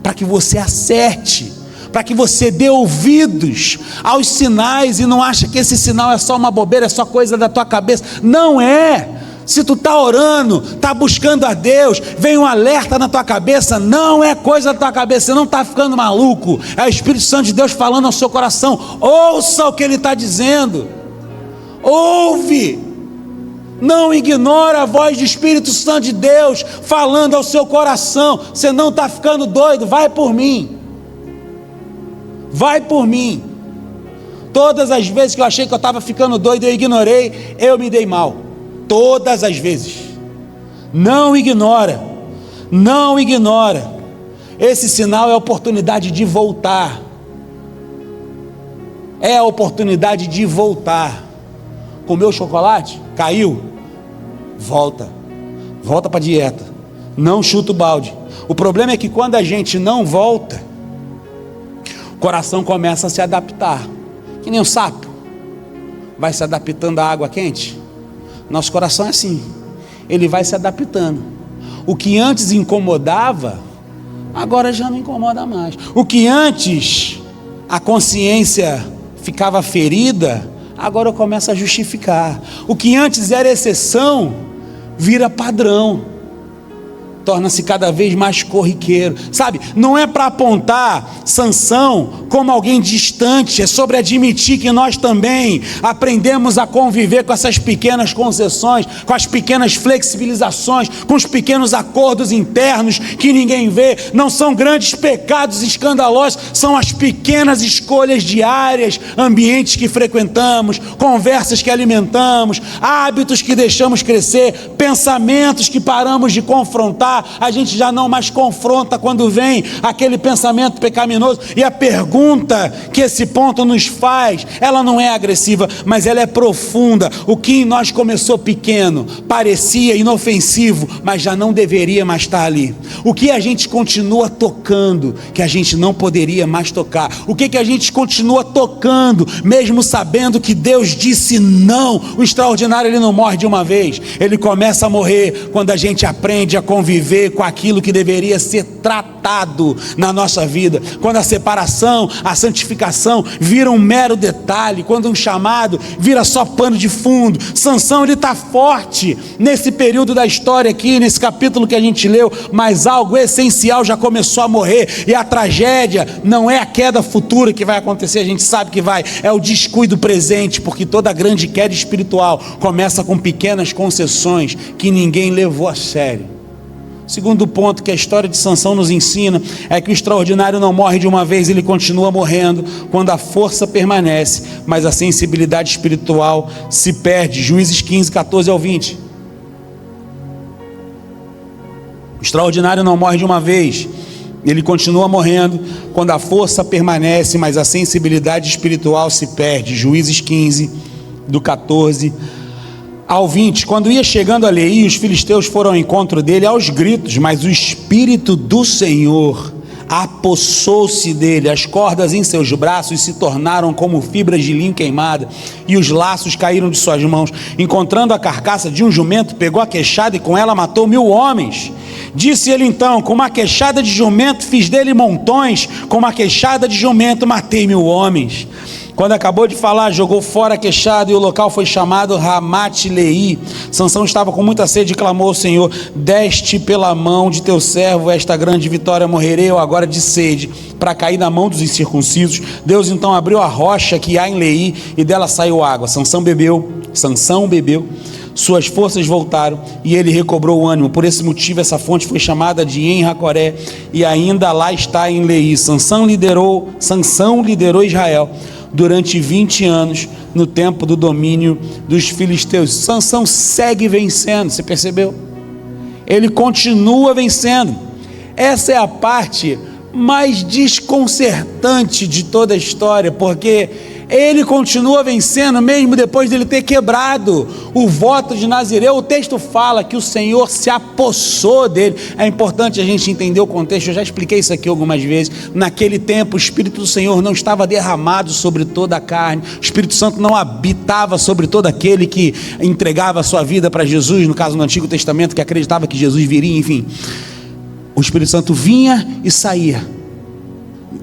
para que você acerte, para que você dê ouvidos aos sinais e não acha que esse sinal é só uma bobeira, é só coisa da tua cabeça. Não é. Se tu está orando, está buscando a Deus, vem um alerta na tua cabeça, não é coisa da tua cabeça, você não está ficando maluco, é o Espírito Santo de Deus falando ao seu coração. Ouça o que Ele está dizendo, ouve, não ignora a voz do Espírito Santo de Deus falando ao seu coração. Você não está ficando doido, vai por mim. Todas as vezes que eu achei que eu estava ficando doido, eu ignorei, eu me dei mal. Todas as vezes. Não ignora. Esse sinal é a oportunidade de voltar. Comeu chocolate? Caiu? Volta para a dieta. Não chuta o balde. O problema é que quando a gente não volta, o coração começa a se adaptar. Que nem um sapo. Vai se adaptando à água quente. Nosso coração é assim, ele vai se adaptando. O que antes incomodava, agora já não incomoda mais. O que antes a consciência ficava ferida, agora começa a justificar. O que antes era exceção, vira padrão. Torna-se cada vez mais corriqueiro, sabe? Não é para apontar Sansão como alguém distante, é sobre admitir que nós também aprendemos a conviver com essas pequenas concessões, com as pequenas flexibilizações, com os pequenos acordos internos que ninguém vê. Não são grandes pecados escandalosos, são as pequenas escolhas diárias, ambientes que frequentamos, conversas que alimentamos, hábitos que deixamos crescer, pensamentos que paramos de confrontar. A gente já não mais confronta quando vem aquele pensamento pecaminoso. E a pergunta que esse ponto nos faz, ela não é agressiva, mas ela é profunda. O que em nós começou pequeno, parecia inofensivo, mas já não deveria mais estar ali. O que a gente continua tocando, que a gente não poderia mais tocar. O que a gente continua tocando, mesmo sabendo que Deus disse não. O extraordinário, ele não morre de uma vez, ele começa a morrer quando a gente aprende a conviver com aquilo que deveria ser tratado na nossa vida. Quando a separação, a santificação vira um mero detalhe, quando um chamado vira só pano de fundo. Sansão, ele está forte nesse período da história aqui, nesse capítulo que a gente leu, mas algo essencial já começou a morrer, e a tragédia não é a queda futura que vai acontecer, a gente sabe que vai, é o descuido presente, porque toda grande queda espiritual começa com pequenas concessões que ninguém levou a sério. Segundo ponto que a história de Sansão nos ensina é que o extraordinário não morre de uma vez, ele continua morrendo quando a força permanece, mas a sensibilidade espiritual se perde. Juízes 15, 14 ao 20. O extraordinário não morre de uma vez, ele continua morrendo quando a força permanece, mas a sensibilidade espiritual se perde. Juízes 15, do 14 ao 20. Quando ia chegando a Leí, os filisteus foram ao encontro dele aos gritos, mas o Espírito do Senhor apossou-se dele, as cordas em seus braços se tornaram como fibras de linho queimada, e os laços caíram de suas mãos. Encontrando a carcaça de um jumento, pegou a queixada e com ela matou 1000 homens. Disse ele então: com uma queixada de jumento fiz dele montões, com uma queixada de jumento matei 1000 homens. Quando acabou de falar, jogou fora a queixada, e o local foi chamado Ramate-Leí. Sansão estava com muita sede e clamou ao Senhor: deste pela mão de teu servo esta grande vitória, morrerei eu agora de sede, para cair na mão dos incircuncisos. Deus então abriu a rocha que há em Leí, e dela saiu água. Sansão bebeu, suas forças voltaram, e ele recobrou o ânimo. Por esse motivo essa fonte foi chamada de En-Hacoré, e ainda lá está em Leí. Sansão liderou Israel durante 20 anos, no tempo do domínio dos filisteus. Sansão segue vencendo, você percebeu? Ele continua vencendo. Essa é a parte mais desconcertante de toda a história, porque ele continua vencendo, mesmo depois de ele ter quebrado o voto de Nazireu. O texto fala que o Senhor se apossou dele. É importante a gente entender o contexto, eu já expliquei isso aqui algumas vezes. Naquele tempo o Espírito do Senhor não estava derramado sobre toda a carne, o Espírito Santo não habitava sobre todo aquele que entregava a sua vida para Jesus, no caso no Antigo Testamento, que acreditava que Jesus viria, enfim. O Espírito Santo vinha e saía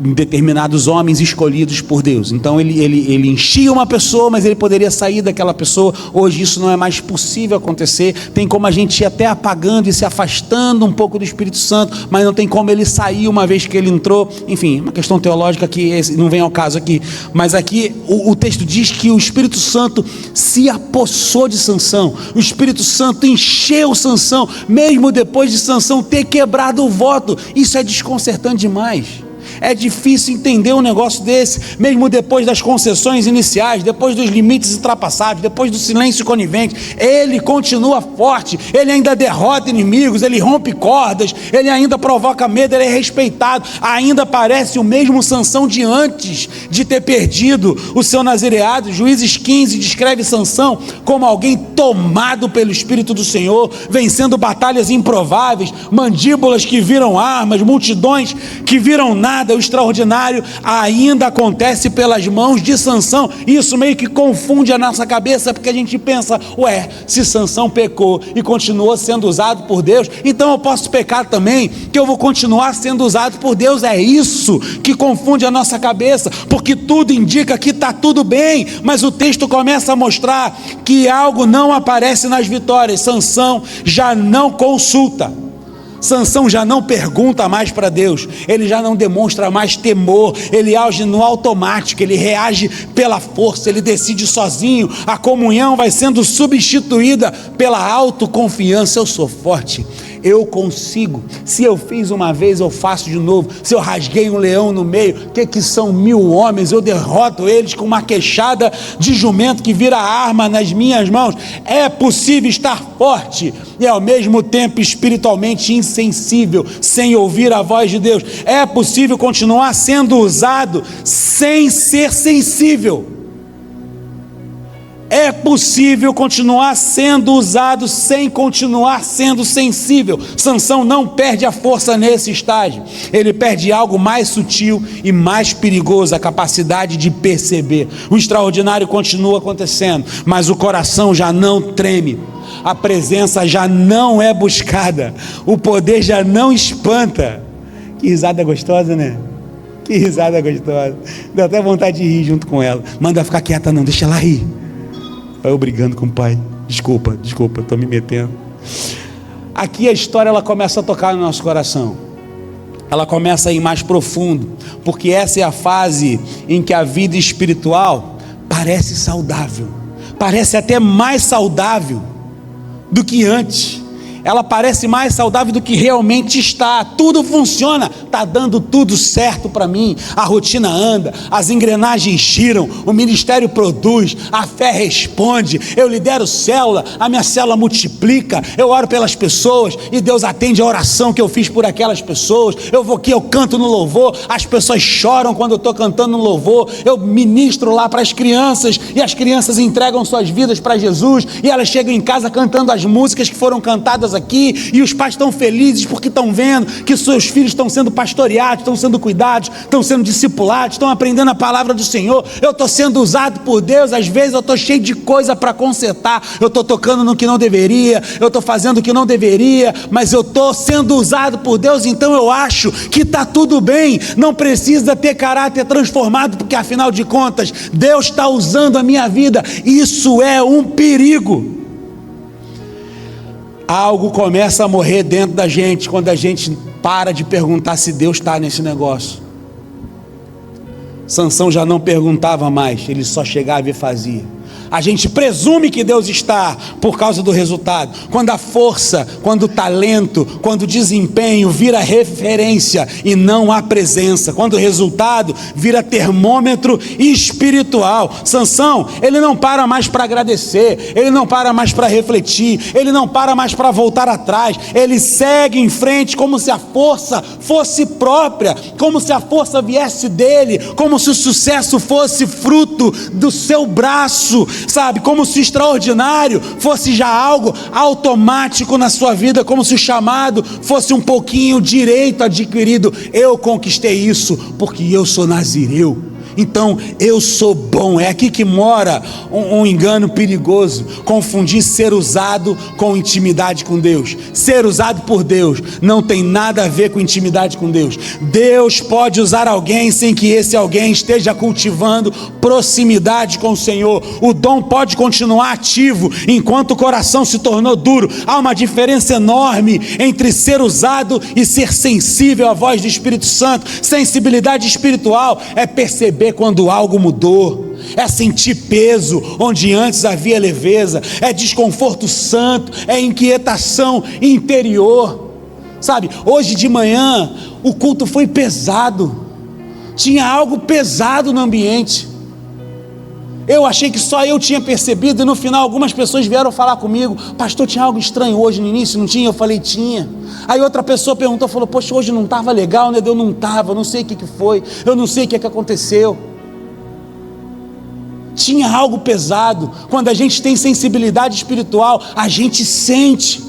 em determinados homens escolhidos por Deus. Então ele enchia uma pessoa, mas ele poderia sair daquela pessoa. Hoje isso não é mais possível acontecer. Tem como a gente ir até apagando e se afastando um pouco do Espírito Santo, mas não tem como ele sair uma vez que ele entrou. Enfim, uma questão teológica que não vem ao caso aqui, mas aqui o texto diz que o Espírito Santo se apossou de Sansão. O Espírito Santo encheu Sansão, mesmo depois de Sansão ter quebrado o voto. Isso é desconcertante demais. É difícil entender um negócio desse, mesmo depois das concessões iniciais, depois dos limites ultrapassados, depois do silêncio conivente. Ele continua forte, ele ainda derrota inimigos, ele rompe cordas, ele ainda provoca medo, ele é respeitado, ainda parece o mesmo Sansão de antes de ter perdido o seu nazireado. Juízes 15 descreve Sansão como alguém tomado pelo Espírito do Senhor, vencendo batalhas improváveis, mandíbulas que viram armas, multidões que viram nada. O extraordinário ainda acontece pelas mãos de Sansão. Isso meio que confunde a nossa cabeça, porque a gente pensa: ué, se Sansão pecou e continuou sendo usado por Deus, então eu posso pecar também, que eu vou continuar sendo usado por Deus. É isso que confunde a nossa cabeça, porque tudo indica que está tudo bem, mas o texto começa a mostrar que algo não aparece nas vitórias. Sansão já não consulta, Sansão já não pergunta mais para Deus, ele já não demonstra mais temor, ele age no automático, ele reage pela força, ele decide sozinho. A comunhão vai sendo substituída pela autoconfiança. Eu sou forte, eu consigo, se eu fiz uma vez eu faço de novo. Se eu rasguei um leão no meio, o que são 1000 homens? Eu derroto eles com uma queixada de jumento que vira arma nas minhas mãos. É possível estar forte e ao mesmo tempo espiritualmente insensível, sem ouvir a voz de Deus. É possível continuar sendo usado sem ser sensível. É possível continuar sendo usado sem continuar sendo sensível. Sansão não perde a força nesse estágio, ele perde algo mais sutil e mais perigoso: a capacidade de perceber. O extraordinário continua acontecendo, mas o coração já não treme, a presença já não é buscada, o poder já não espanta. Que risada gostosa, né? Que risada gostosa, deu até vontade de rir junto com ela. Manda ficar quieta não, deixa ela rir. Eu brigando com o pai, desculpa, estou me metendo. Aqui a história ela começa a tocar no nosso coração, ela começa a ir mais profundo, porque essa é a fase em que a vida espiritual parece saudável, parece até mais saudável do que antes. ela parece mais saudável do que realmente está. Tudo funciona, está dando tudo certo para mim, a rotina anda, as engrenagens giram, o ministério produz, a fé responde, eu lidero célula, a minha célula multiplica, eu oro pelas pessoas e Deus atende a oração que eu fiz por aquelas pessoas. Eu vou aqui, eu canto no louvor, as pessoas choram quando eu estou cantando no louvor, eu ministro lá para as crianças e as crianças entregam suas vidas para Jesus e elas chegam em casa cantando as músicas que foram cantadas aqui, e os pais estão felizes porque estão vendo que seus filhos estão sendo pastoreados, estão sendo cuidados, estão sendo discipulados, estão aprendendo a palavra do Senhor. Eu estou sendo usado por Deus. Às vezes eu estou cheio de coisa para consertar, eu estou tocando no que não deveria, eu estou fazendo o que não deveria, mas eu estou sendo usado por Deus, então eu acho que está tudo bem, não precisa ter caráter transformado, porque afinal de contas Deus está usando a minha vida. Isso é um perigo. Algo começa a morrer dentro da gente quando a gente para de perguntar se Deus está nesse negócio. Sansão já não perguntava mais, ele só chegava e fazia. A gente presume que Deus está por causa do resultado. Quando a força, quando o talento, quando o desempenho vira referência e não a presença, quando o resultado vira termômetro espiritual. Sansão, ele não para mais para agradecer, ele não para mais para refletir, ele não para mais para voltar atrás, ele segue em frente como se a força fosse própria, como se a força viesse dele, como se o sucesso fosse fruto do seu braço, sabe, como se o extraordinário fosse já algo automático na sua vida, como se o chamado fosse um pouquinho direito adquirido. Eu conquistei isso porque eu sou nazireu, então eu sou bom. É aqui que mora um engano perigoso: confundir ser usado com intimidade com Deus. Ser usado por Deus não tem nada a ver com intimidade com Deus. Deus pode usar alguém sem que esse alguém esteja cultivando proximidade com o Senhor. O dom pode continuar ativo enquanto o coração se tornou duro. Há uma diferença enorme entre ser usado e ser sensível à voz do Espírito Santo. Sensibilidade espiritual é perceber quando algo mudou, é sentir peso onde antes havia leveza, é desconforto santo, é inquietação interior. Sabe, hoje de manhã o culto foi pesado, tinha algo pesado no ambiente. Eu achei que só eu tinha percebido, e no final algumas pessoas vieram falar comigo: pastor, tinha algo estranho hoje no início, não tinha? Eu falei: tinha. Aí outra pessoa perguntou, falou: poxa, hoje não estava legal, né? Eu não estava, não sei o que foi, eu não sei o que aconteceu. Tinha algo pesado. Quando a gente tem sensibilidade espiritual, a gente sente.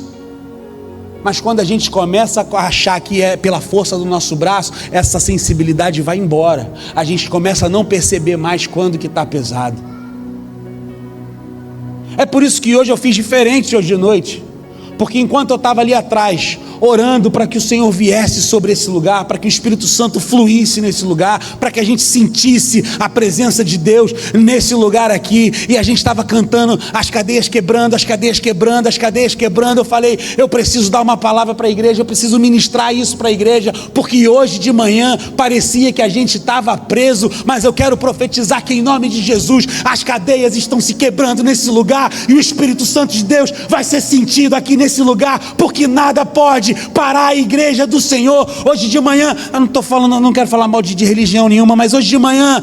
Mas quando a gente começa a achar que é pela força do nosso braço, essa sensibilidade vai embora. A gente começa a não perceber mais quando que está pesado. É por isso que hoje eu fiz diferente hoje de noite. Porque enquanto eu estava ali atrás, orando para que o Senhor viesse sobre esse lugar, para que o Espírito Santo fluísse nesse lugar, para que a gente sentisse a presença de Deus nesse lugar aqui, e a gente estava cantando as cadeias quebrando, as cadeias quebrando, as cadeias quebrando, eu falei: eu preciso dar uma palavra para a igreja, eu preciso ministrar isso para a igreja, porque hoje de manhã parecia que a gente estava preso, mas eu quero profetizar que em nome de Jesus as cadeias estão se quebrando nesse lugar, e o Espírito Santo de Deus vai ser sentido aqui nesse lugar, porque nada pode parar a igreja do Senhor. Hoje de manhã, eu não estou falando, não quero falar mal de religião nenhuma, mas hoje de manhã,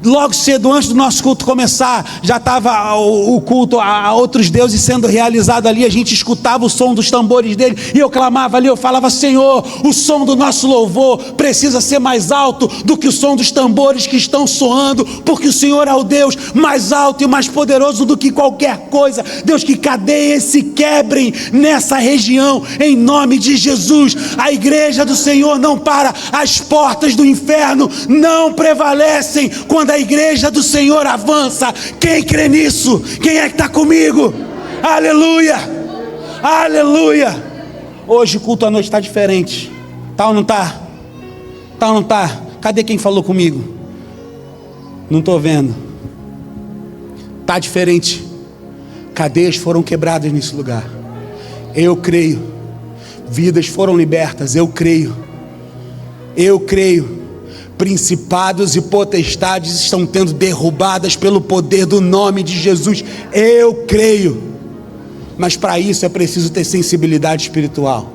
logo cedo, antes do nosso culto começar, já estava o culto a outros deuses sendo realizado ali. A gente escutava o som dos tambores dele, e eu clamava ali, eu falava: Senhor, o som do nosso louvor precisa ser mais alto do que o som dos tambores que estão soando, porque o Senhor é o Deus mais alto e mais poderoso do que qualquer coisa. Deus, que cadeias se quebrem nessa região, em nome de Jesus. A igreja do Senhor não para, as portas do inferno não prevalecem quando a igreja do Senhor avança. Quem crê nisso? Quem é que está comigo? Aleluia, aleluia. Hoje o culto à noite está diferente. Tá ou não tá? Tá ou não tá? Cadê quem falou comigo? Não estou vendo. Tá diferente. Cadeias foram quebradas nesse lugar. Eu creio. Vidas foram libertas. Eu creio. Eu creio. Principados e potestades estão sendo derrubadas pelo poder do nome de Jesus. Eu creio. mas para isso é preciso ter sensibilidade espiritual.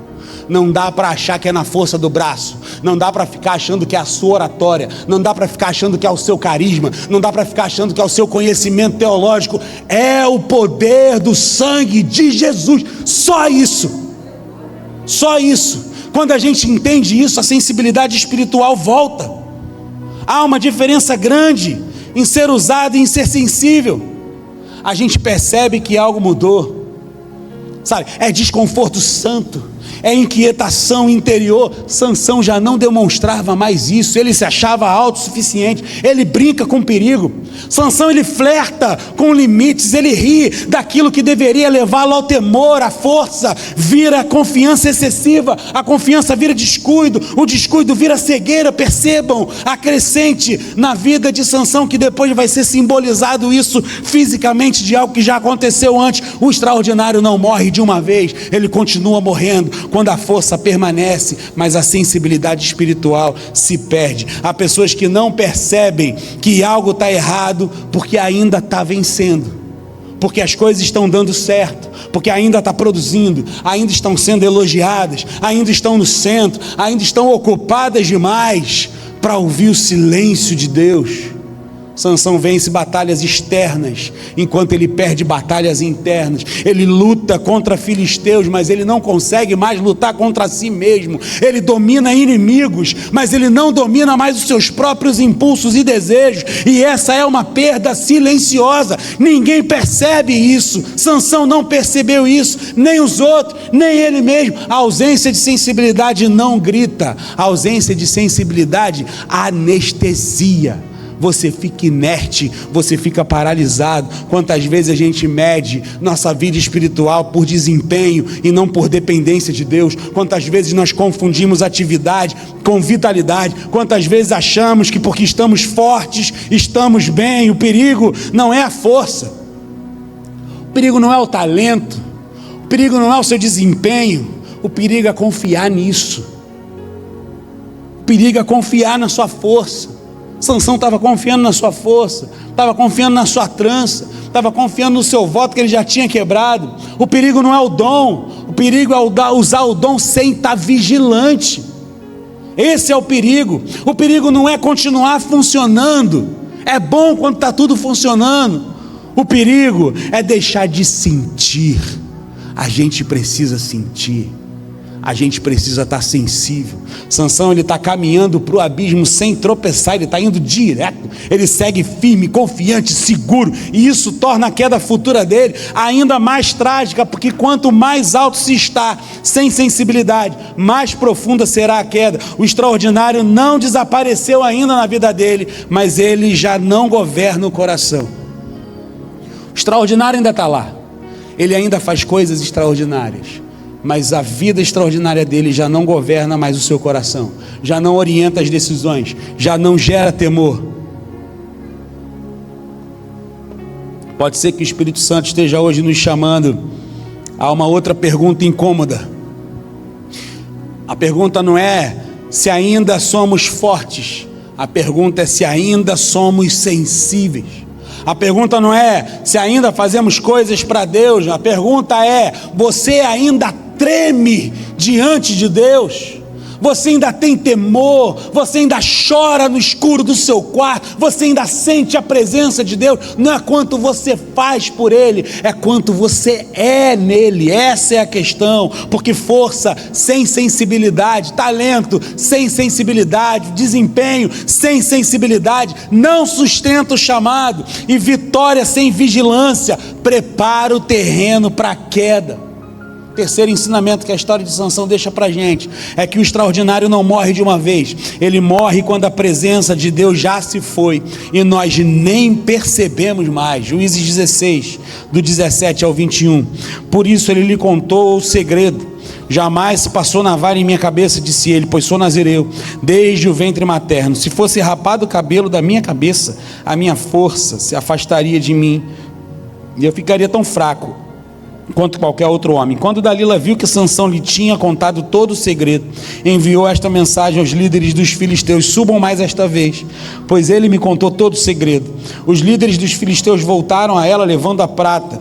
Não dá para achar que é na força do braço, não dá para ficar achando que é a sua oratória, não dá para ficar achando que é o seu carisma, não dá para ficar achando que é o seu conhecimento teológico. É o poder do sangue de Jesus, só isso, só isso. Quando a gente entende isso, a sensibilidade espiritual volta. Há uma diferença grande em ser usado e em ser sensível. A gente percebe que algo mudou, sabe? É desconforto santo, é inquietação interior. Sansão já não demonstrava mais isso, ele se achava autossuficiente, ele brinca com perigo. Sansão, ele flerta com limites, ele ri daquilo que deveria levá-lo ao temor. A força vira confiança excessiva, a confiança vira descuido, o descuido vira cegueira. Percebam a crescente na vida de Sansão, que depois vai ser simbolizado isso fisicamente de algo que já aconteceu antes. O extraordinário não morre de uma vez, ele continua morrendo quando a força permanece, mas a sensibilidade espiritual se perde. Há pessoas que não percebem que algo está errado porque ainda está vencendo, porque as coisas estão dando certo, porque ainda está produzindo, ainda estão sendo elogiadas, ainda estão no centro, ainda estão ocupadas demais para ouvir o silêncio de Deus. Sansão vence batalhas externas, enquanto ele perde batalhas internas. Ele luta contra filisteus, mas ele não consegue mais lutar contra si mesmo. Ele domina inimigos, mas ele não domina mais os seus próprios impulsos e desejos. E essa é uma perda silenciosa. Ninguém percebe isso. Sansão não percebeu isso, nem os outros, nem ele mesmo. A ausência de sensibilidade não grita. A ausência de sensibilidade anestesia. Você fica inerte, você fica paralisado. Quantas vezes a gente mede nossa vida espiritual por desempenho e não por dependência de Deus? Quantas vezes nós confundimos atividade com vitalidade? Quantas vezes achamos que porque estamos fortes, estamos bem? O perigo não é a força, o perigo não é o talento, o perigo não é o seu desempenho, o perigo é confiar nisso, o perigo é confiar na sua força. Sansão estava confiando na sua força, estava confiando na sua trança, estava confiando no seu voto que ele já tinha quebrado. O perigo não é o dom, o perigo é usar o dom sem estar vigilante. Esse é o perigo. O perigo não é continuar funcionando, é bom quando está tudo funcionando. O perigo é deixar de sentir. A gente precisa sentir, a gente precisa estar sensível. Sansão, ele está caminhando para o abismo sem tropeçar, ele está indo direto, ele segue firme, confiante, seguro, e isso torna a queda futura dele ainda mais trágica, porque quanto mais alto se está sem sensibilidade, mais profunda será a queda. O extraordinário não desapareceu ainda na vida dele, mas ele já não governa o coração. O extraordinário ainda está lá, ele ainda faz coisas extraordinárias, mas a vida extraordinária dele já não governa mais o seu coração, já não orienta as decisões, já não gera temor. Pode ser que o Espírito Santo esteja hoje nos chamando a uma outra pergunta incômoda. A pergunta não é se ainda somos fortes, a pergunta é se ainda somos sensíveis. A pergunta não é se ainda fazemos coisas para Deus, a pergunta é: você ainda treme diante de Deus? Você ainda tem temor? Você ainda chora no escuro do seu quarto? Você ainda sente a presença de Deus? Não é quanto você faz por Ele, é quanto você é nele. Essa é a questão, porque força sem sensibilidade, talento sem sensibilidade, desempenho sem sensibilidade não sustenta o chamado, e vitória sem vigilância prepara o terreno para a queda. Terceiro ensinamento que a história de Sansão deixa para a gente é que o extraordinário não morre de uma vez, ele morre quando a presença de Deus já se foi e nós nem percebemos mais. Juízes 16, do 17 ao 21. Por isso ele lhe contou o segredo. Jamais se passou navalha em minha cabeça, disse ele, pois sou nazireu desde o ventre materno. Se fosse rapado o cabelo da minha cabeça, a minha força se afastaria de mim e eu ficaria tão fraco quanto qualquer outro homem. Quando Dalila viu que Sansão lhe tinha contado todo o segredo, enviou esta mensagem aos líderes dos filisteus: subam mais esta vez, pois ele me contou todo o segredo. Os líderes dos filisteus voltaram a ela levando a prata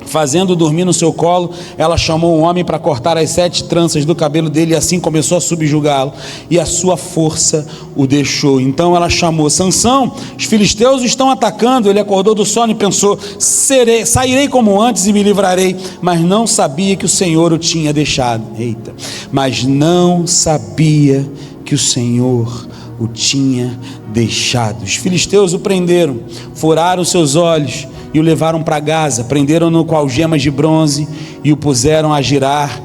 Fazendo dormir no seu colo, ela chamou um homem para cortar as 7 tranças do cabelo dele, e assim começou a subjugá-lo, e a sua força o deixou. Então ela chamou: Sansão, os filisteus estão atacando. Ele acordou do sono e pensou: sairei como antes e me livrarei. Mas não sabia que o Senhor o tinha deixado. Mas não sabia que o Senhor o tinha deixado. Os filisteus o prenderam, furaram seus olhos e o levaram para Gaza, prenderam-no com algemas de bronze e o puseram a girar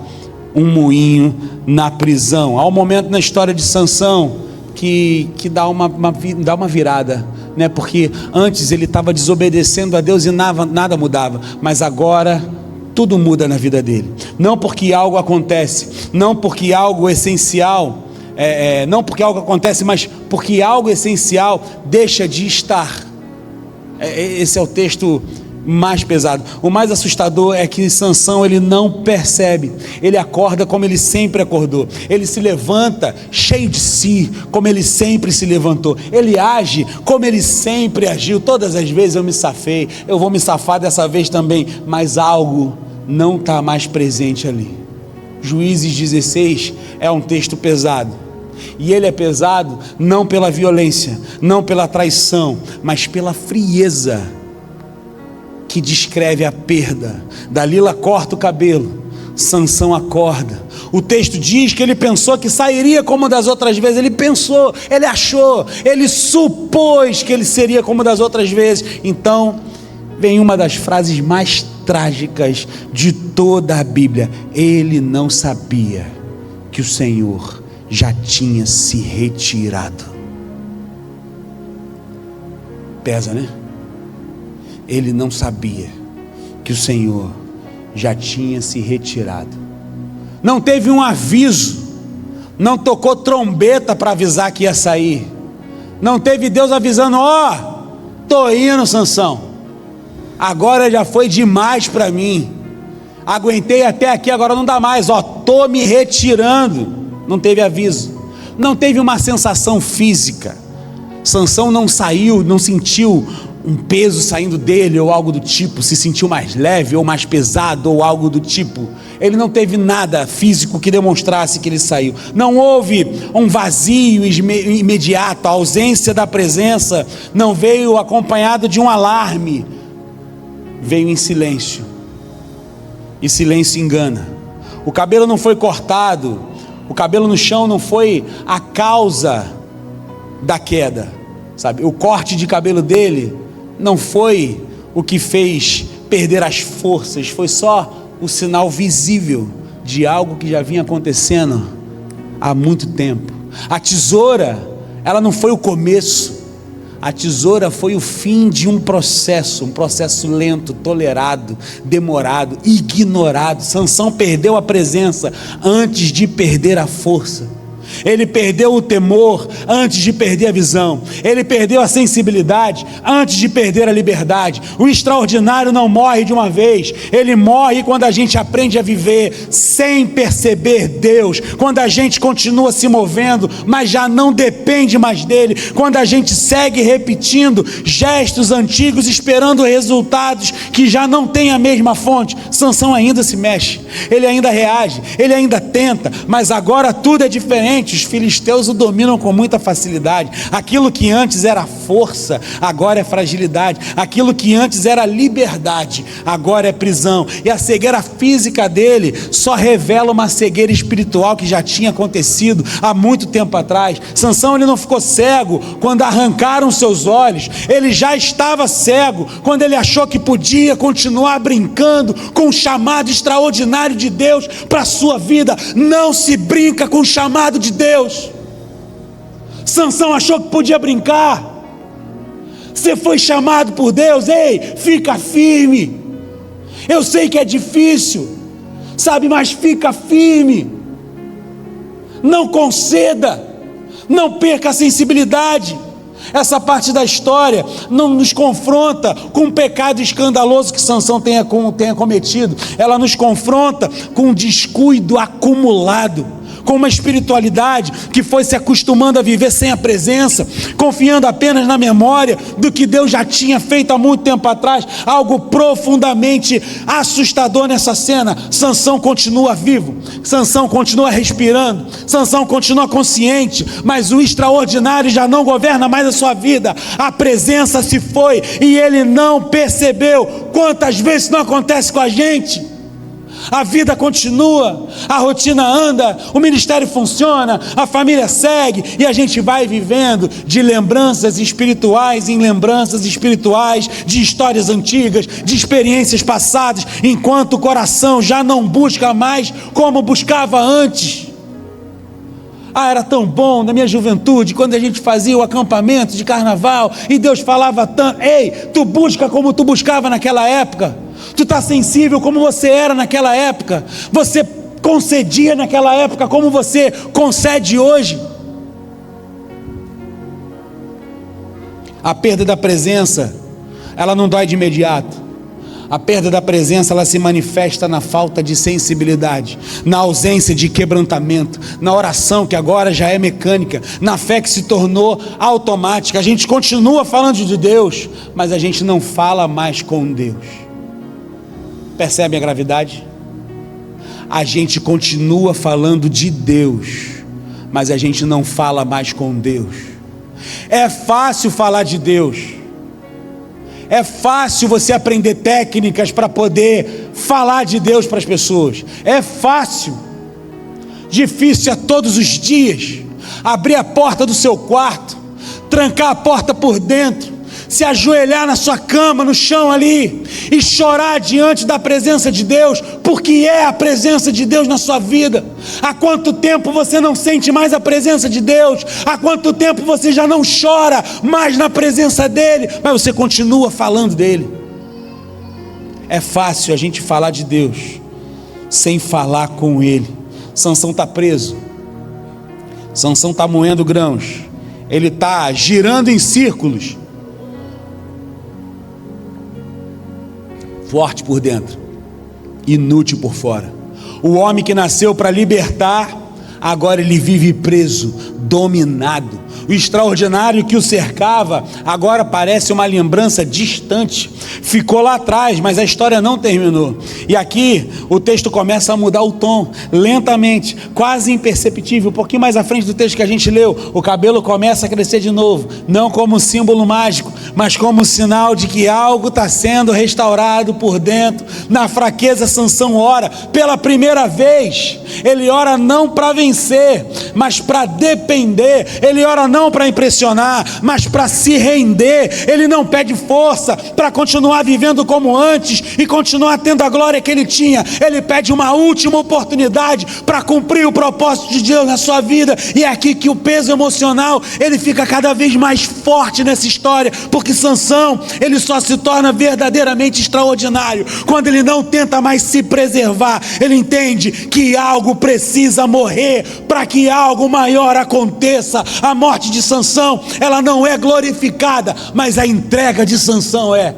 um moinho na prisão. Há um momento na história de Sansão que dá uma virada, né? Porque antes ele estava desobedecendo a Deus e nada mudava, mas agora tudo muda na vida dele. Não porque algo acontece, não porque algo essencial, não porque algo acontece, mas porque algo essencial deixa de estar. Esse é o texto mais pesado. O mais assustador é que Sansão, ele não percebe. Ele acorda como ele sempre acordou. Ele se levanta cheio de si, como ele sempre se levantou. Ele age como ele sempre agiu. Todas as vezes eu me safei, eu vou me safar dessa vez também. Mas algo não está mais presente ali. Juízes 16 é um texto pesado. E ele é pesado não pela violência, não pela traição, mas pela frieza que descreve a perda. Dalila corta o cabelo, Sansão acorda. O texto diz que ele pensou que sairia como das outras vezes. Ele pensou, ele achou, ele supôs que ele seria como das outras vezes. Então vem uma das frases mais trágicas de toda a Bíblia: ele não sabia que o Senhor já tinha se retirado. Pesa, né? Ele não sabia que o Senhor já tinha se retirado. Não teve um aviso, não tocou trombeta para avisar que ia sair, não teve Deus avisando: tô indo, Sansão, agora já foi demais para mim, aguentei até aqui, agora não dá mais, tô me retirando. Não teve aviso, não teve uma sensação física. Sansão não saiu, não sentiu um peso saindo dele ou algo do tipo, se sentiu mais leve ou mais pesado ou algo do tipo. Ele não teve nada físico que demonstrasse que ele saiu. Não houve um vazio imediato, a ausência da presença não veio acompanhado de um alarme, veio em silêncio, e silêncio engana. O cabelo não foi cortado, o cabelo no chão não foi a causa da queda, sabe? O corte de cabelo dele não foi o que fez perder as forças, foi só o sinal visível de algo que já vinha acontecendo há muito tempo. A tesoura, ela não foi o começo, a tesoura foi o fim de um processo lento, tolerado, demorado, ignorado. Sansão perdeu a presença antes de perder a força. Ele perdeu o temor antes de perder a visão. Ele perdeu a sensibilidade antes de perder a liberdade. O extraordinário não morre de uma vez. Ele morre quando a gente aprende a viver sem perceber Deus. Quando a gente continua se movendo, mas já não depende mais dele. Quando a gente segue repetindo gestos antigos, esperando resultados que já não têm a mesma fonte. Sansão ainda se mexe, ele ainda reage, ele ainda tenta, mas agora tudo é diferente. Os filisteus o dominam com muita facilidade. Aquilo que antes era força, agora é fragilidade. Aquilo que antes era liberdade, agora é prisão. E a cegueira física dele só revela uma cegueira espiritual que já tinha acontecido há muito tempo atrás. Sansão, ele não ficou cego quando arrancaram seus olhos. Ele já estava cego quando ele achou que podia continuar brincando com o chamado extraordinário de Deus para a sua vida. Não se brinca com o chamado de Deus. Sansão achou que podia brincar. Você foi chamado por Deus, fica firme. Eu sei que é difícil, sabe, mas fica firme. Não conceda, não perca a sensibilidade. Essa parte da história não nos confronta com um pecado escandaloso que Sansão tenha cometido. Ela nos confronta com um descuido acumulado, com uma espiritualidade que foi se acostumando a viver sem a presença, confiando apenas na memória do que Deus já tinha feito há muito tempo atrás. Algo profundamente assustador nessa cena. Sansão continua vivo, Sansão continua respirando, Sansão continua consciente, mas o extraordinário já não governa mais a sua vida. A presença se foi e ele não percebeu. Quantas vezes não acontece com a gente? A vida continua, a rotina anda, o ministério funciona, a família segue e a gente vai vivendo de lembranças espirituais em lembranças espirituais, de histórias antigas, de experiências passadas, enquanto o coração já não busca mais como buscava antes. Era tão bom na minha juventude, quando a gente fazia o acampamento de carnaval e Deus falava tanto. Ei, tu busca como tu buscava naquela época. Tu está sensível como você era naquela época. Você concedia naquela época como você concede hoje. A perda da presença, ela não dói de imediato. A perda da presença, ela se manifesta na falta de sensibilidade, na ausência de quebrantamento, na oração que agora já é mecânica, na fé que se tornou automática. A gente continua falando de Deus, mas a gente não fala mais com Deus. Percebe a gravidade? A gente continua falando de Deus, mas a gente não fala mais com Deus. É fácil falar de Deus, é fácil você aprender técnicas para poder falar de Deus para as pessoas, é fácil. Difícil é todos os dias abrir a porta do seu quarto, trancar a porta por dentro, se ajoelhar na sua cama, no chão ali, e chorar diante da presença de Deus, porque é a presença de Deus na sua vida. Há quanto tempo você não sente mais a presença de Deus? Há quanto tempo você já não chora mais na presença dEle, mas você continua falando dEle? É fácil a gente falar de Deus sem falar com Ele. Sansão está preso, Sansão está moendo grãos, ele está girando em círculos, forte por dentro, inútil por fora. O homem que nasceu para libertar, agora ele vive preso, dominado. O extraordinário que o cercava, agora parece uma lembrança distante. Ficou lá atrás, mas a história não terminou. E aqui o texto começa a mudar o tom, lentamente, quase imperceptível. Um pouquinho mais à frente do texto que a gente leu, o cabelo começa a crescer de novo, não como símbolo mágico, mas como sinal de que algo está sendo restaurado por dentro. Na fraqueza, Sansão ora pela primeira vez. Ele ora não para vencer, mas para depender. Ele ora não para impressionar, mas para se render. Ele não pede força para continuar vivendo como antes e continuar tendo a glória que ele tinha. Ele pede uma última oportunidade para cumprir o propósito de Deus na sua vida. E é aqui que o peso emocional, ele fica cada vez mais forte nessa história, porque Sansão, ele só se torna verdadeiramente extraordinário quando ele não tenta mais se preservar. Ele entende que algo precisa morrer para que algo maior aconteça. A morte de Sansão, ela não é glorificada, mas a entrega de Sansão é.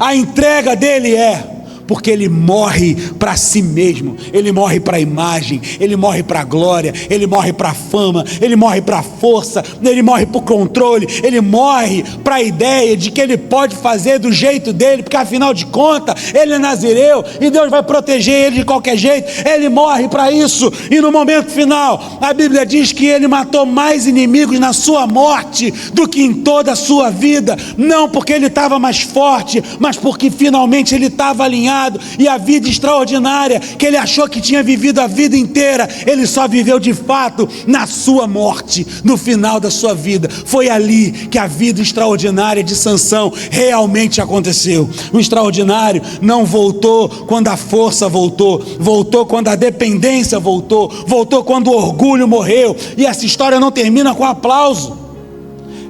A entrega dele é, porque ele morre para si mesmo, ele morre para a imagem, ele morre para a glória, ele morre para a fama, ele morre para a força, ele morre para o controle, ele morre para a ideia de que ele pode fazer do jeito dele, porque afinal de contas, ele é nazireu e Deus vai proteger ele de qualquer jeito. Ele morre para isso, e no momento final, a Bíblia diz que ele matou mais inimigos na sua morte do que em toda a sua vida, não porque ele estava mais forte, mas porque finalmente ele estava alinhado. E a vida extraordinária que ele achou que tinha vivido a vida inteira, ele só viveu de fato na sua morte, no final da sua vida. Foi ali que a vida extraordinária de Sansão realmente aconteceu. O extraordinário não voltou quando a força voltou, voltou quando a dependência voltou, voltou quando o orgulho morreu. E essa história não termina com aplauso,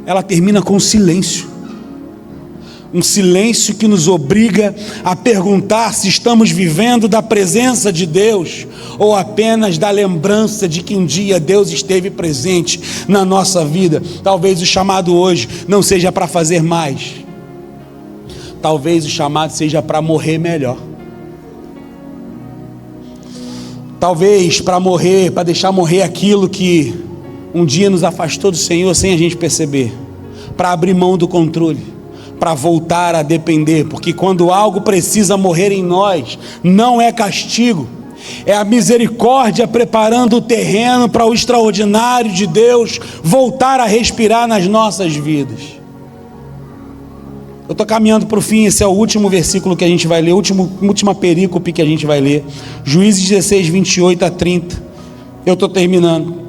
ela termina com silêncio. Um silêncio que nos obriga a perguntar se estamos vivendo da presença de Deus ou apenas da lembrança de que um dia Deus esteve presente na nossa vida. Talvez o chamado hoje não seja para fazer mais, talvez o chamado seja para morrer melhor. Talvez para morrer, para deixar morrer aquilo que um dia nos afastou do Senhor sem a gente perceber, para abrir mão do controle, para voltar a depender, porque quando algo precisa morrer em nós, não é castigo, é a misericórdia preparando o terreno para o extraordinário de Deus voltar a respirar nas nossas vidas. Eu estou caminhando para o fim, esse é o último versículo que a gente vai ler, última perícope que a gente vai ler, Juízes 16, 28 a 30, eu estou terminando.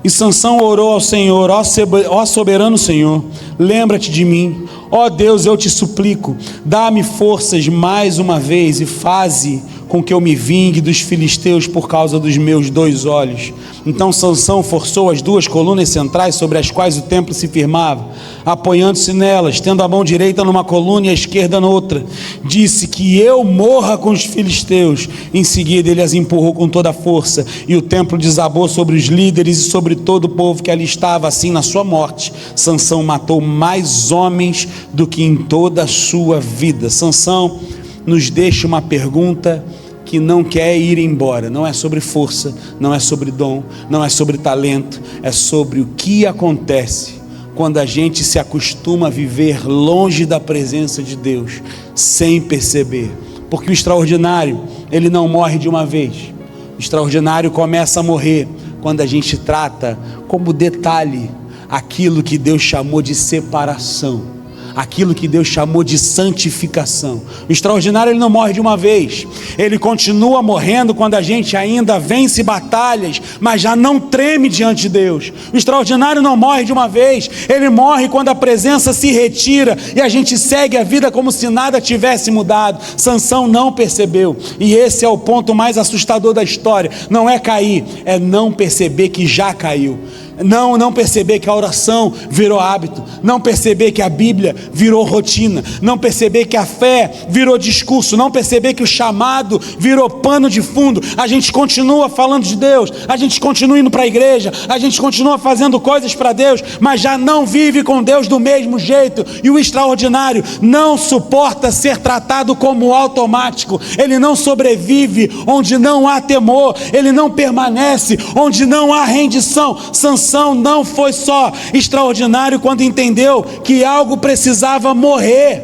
E Sansão orou ao Senhor: ó soberano Senhor, lembra-te de mim, ó Deus, eu te suplico, dá-me forças mais uma vez e faze com que eu me vingue dos filisteus por causa dos meus 2 olhos. Então Sansão forçou as 2 colunas centrais sobre as quais o templo se firmava, apoiando-se nelas, tendo a mão direita numa coluna e a esquerda noutra. Disse: que eu morra com os filisteus. Em seguida ele as empurrou com toda a força, e o templo desabou sobre os líderes e sobre todo o povo que ali estava. Assim, na sua morte, Sansão matou mais homens do que em toda a sua vida. Sansão nos deixa uma pergunta que não quer ir embora. Não é sobre força, não é sobre dom, não é sobre talento, é sobre o que acontece quando a gente se acostuma a viver longe da presença de Deus, sem perceber. Porque o extraordinário, ele não morre de uma vez. O extraordinário começa a morrer quando a gente trata como detalhe aquilo que Deus chamou de separação, aquilo que Deus chamou de santificação. O extraordinário, ele não morre de uma vez, ele continua morrendo quando a gente ainda vence batalhas, mas já não treme diante de Deus. O extraordinário não morre de uma vez, ele morre quando a presença se retira e a gente segue a vida como se nada tivesse mudado. Sansão não percebeu, e esse é o ponto mais assustador da história. Não é cair, é não perceber que já caiu. Não perceber que a oração virou hábito, não perceber que a Bíblia virou rotina, não perceber que a fé virou discurso, não perceber que o chamado virou pano de fundo. A gente continua falando de Deus, a gente continua indo para a igreja, a gente continua fazendo coisas para Deus, mas já não vive com Deus do mesmo jeito. E o extraordinário não suporta ser tratado como automático, ele não sobrevive onde não há temor, ele não permanece onde não há rendição. Sansão não foi só extraordinário quando entendeu que algo precisava morrer.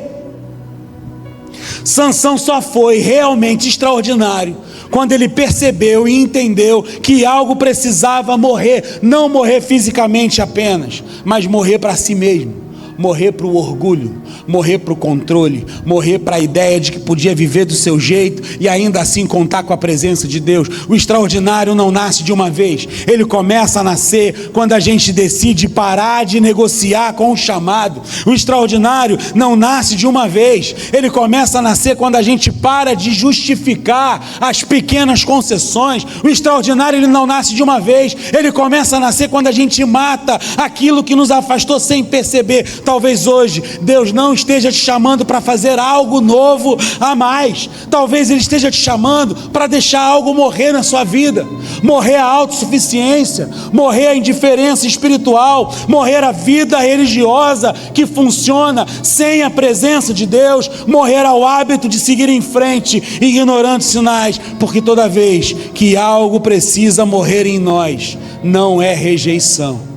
Sansão só foi realmente extraordinário quando ele percebeu e entendeu que algo precisava morrer. Não morrer fisicamente apenas, mas morrer para si mesmo, morrer para o orgulho, morrer para o controle, morrer para a ideia de que podia viver do seu jeito e ainda assim contar com a presença de Deus. O extraordinário não nasce de uma vez, ele começa a nascer quando a gente decide parar de negociar com o chamado. O extraordinário não nasce de uma vez, ele começa a nascer quando a gente para de justificar as pequenas concessões. O extraordinário, ele não nasce de uma vez, ele começa a nascer quando a gente mata aquilo que nos afastou sem perceber. Talvez hoje Deus não esteja te chamando para fazer algo novo a mais. Talvez Ele esteja te chamando para deixar algo morrer na sua vida. Morrer a autossuficiência, morrer a indiferença espiritual, morrer a vida religiosa que funciona sem a presença de Deus, morrer ao hábito de seguir em frente, ignorando sinais. Porque toda vez que algo precisa morrer em nós, não é rejeição.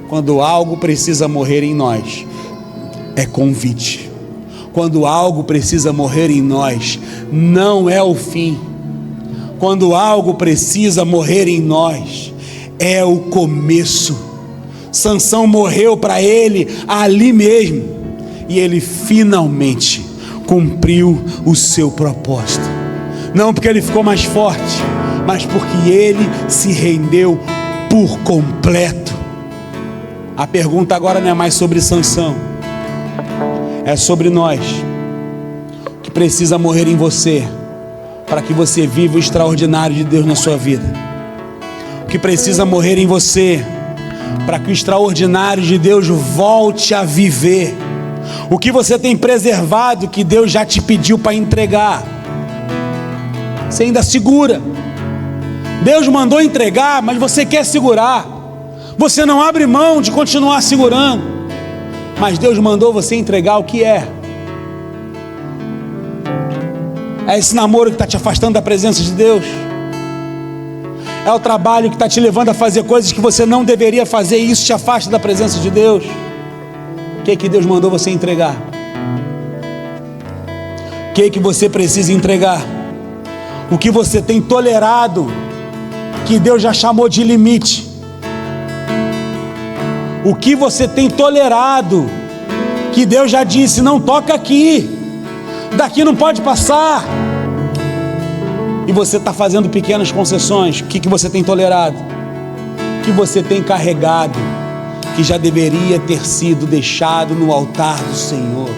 Quando algo precisa morrer em nós, é convite. Quando algo precisa morrer em nós, não é o fim. Quando algo precisa morrer em nós, é o começo. Sansão morreu para ele ali mesmo, e ele finalmente cumpriu o seu propósito. Não porque ele ficou mais forte, mas porque ele se rendeu por completo. A pergunta agora não é mais sobre Sansão, é sobre nós. O que precisa morrer em você para que você viva o extraordinário de Deus na sua vida? O que precisa morrer em você para que o extraordinário de Deus volte a viver? O que você tem preservado que Deus já te pediu para entregar? Você ainda segura. Deus mandou entregar, mas você quer segurar. Você não abre mão de continuar segurando, mas Deus mandou você entregar o que é. É esse namoro que está te afastando da presença de Deus? É o trabalho que está te levando a fazer coisas que você não deveria fazer e isso te afasta da presença de Deus? O que Deus mandou você entregar? O que você precisa entregar? O que você tem tolerado, que Deus já chamou de limite? O que você tem tolerado, que Deus já disse, não toca aqui, daqui não pode passar, e você está fazendo pequenas concessões? O que você tem tolerado? O que você tem carregado, que já deveria ter sido deixado no altar do Senhor?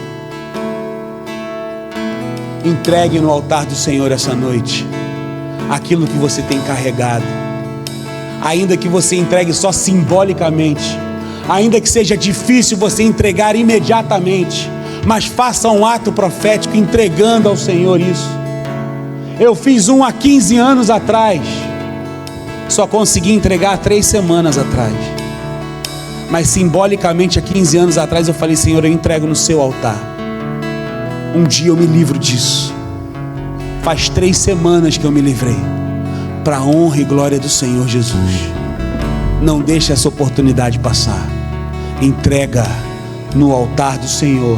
Entregue no altar do Senhor essa noite aquilo que você tem carregado, ainda que você entregue só simbolicamente, ainda que seja difícil você entregar imediatamente, mas faça um ato profético entregando ao Senhor isso. Eu fiz um há 15 anos atrás, só consegui entregar 3 semanas atrás, mas simbolicamente há 15 anos atrás eu falei: Senhor, eu entrego no seu altar, um dia eu me livro disso. Faz 3 semanas que eu me livrei, para a honra e glória do Senhor Jesus. Não deixe essa oportunidade passar. Entrega no altar do Senhor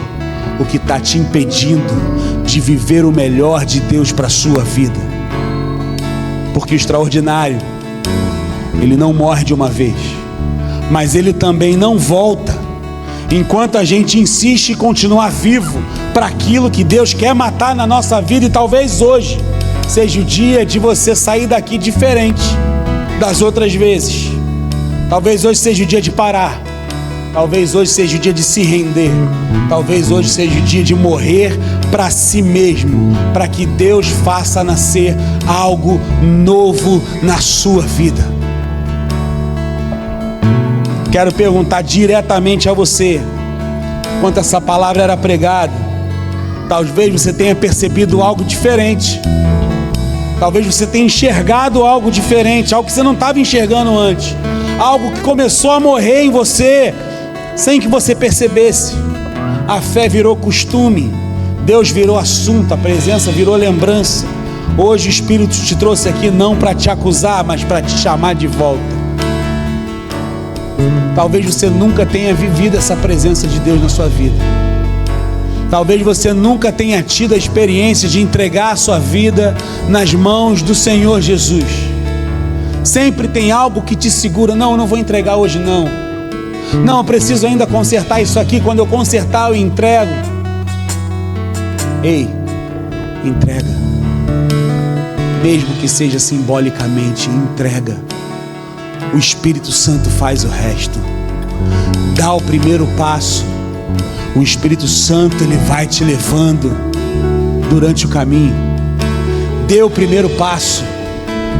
o que está te impedindo de viver o melhor de Deus para a sua vida, porque o extraordinário, ele não morre de uma vez, mas ele também não volta enquanto a gente insiste em continuar vivo para aquilo que Deus quer matar na nossa vida. E talvez hoje seja o dia de você sair daqui diferente das outras vezes. Talvez hoje seja o dia de parar. Talvez hoje seja o dia de se render. Talvez hoje seja o dia de morrer para si mesmo, para que Deus faça nascer algo novo na sua vida. Quero perguntar diretamente a você, enquanto essa palavra era pregada, talvez você tenha percebido algo diferente, talvez você tenha enxergado algo diferente, algo que você não estava enxergando antes, algo que começou a morrer em você, sem que você percebesse. A fé virou costume, Deus virou assunto, a presença virou lembrança. Hoje o Espírito te trouxe aqui não para te acusar, mas para te chamar de volta. Talvez você nunca tenha vivido essa presença de Deus na sua vida. Talvez você nunca tenha tido a experiência de entregar a sua vida nas mãos do Senhor Jesus. Sempre tem algo que te segura. Não, eu não vou entregar hoje não. Não, eu preciso ainda consertar isso aqui. Quando eu consertar, eu entrego. Ei, entrega. Mesmo que seja simbolicamente, entrega. O Espírito Santo faz o resto. Dá o primeiro passo. O Espírito Santo, ele vai te levando durante o caminho. Dê o primeiro passo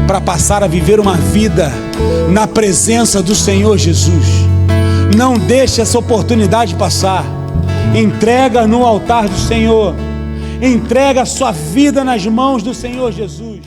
para passar a viver uma vida na presença do Senhor Jesus. Não deixe essa oportunidade passar. Entrega no altar do Senhor. Entrega a sua vida nas mãos do Senhor Jesus.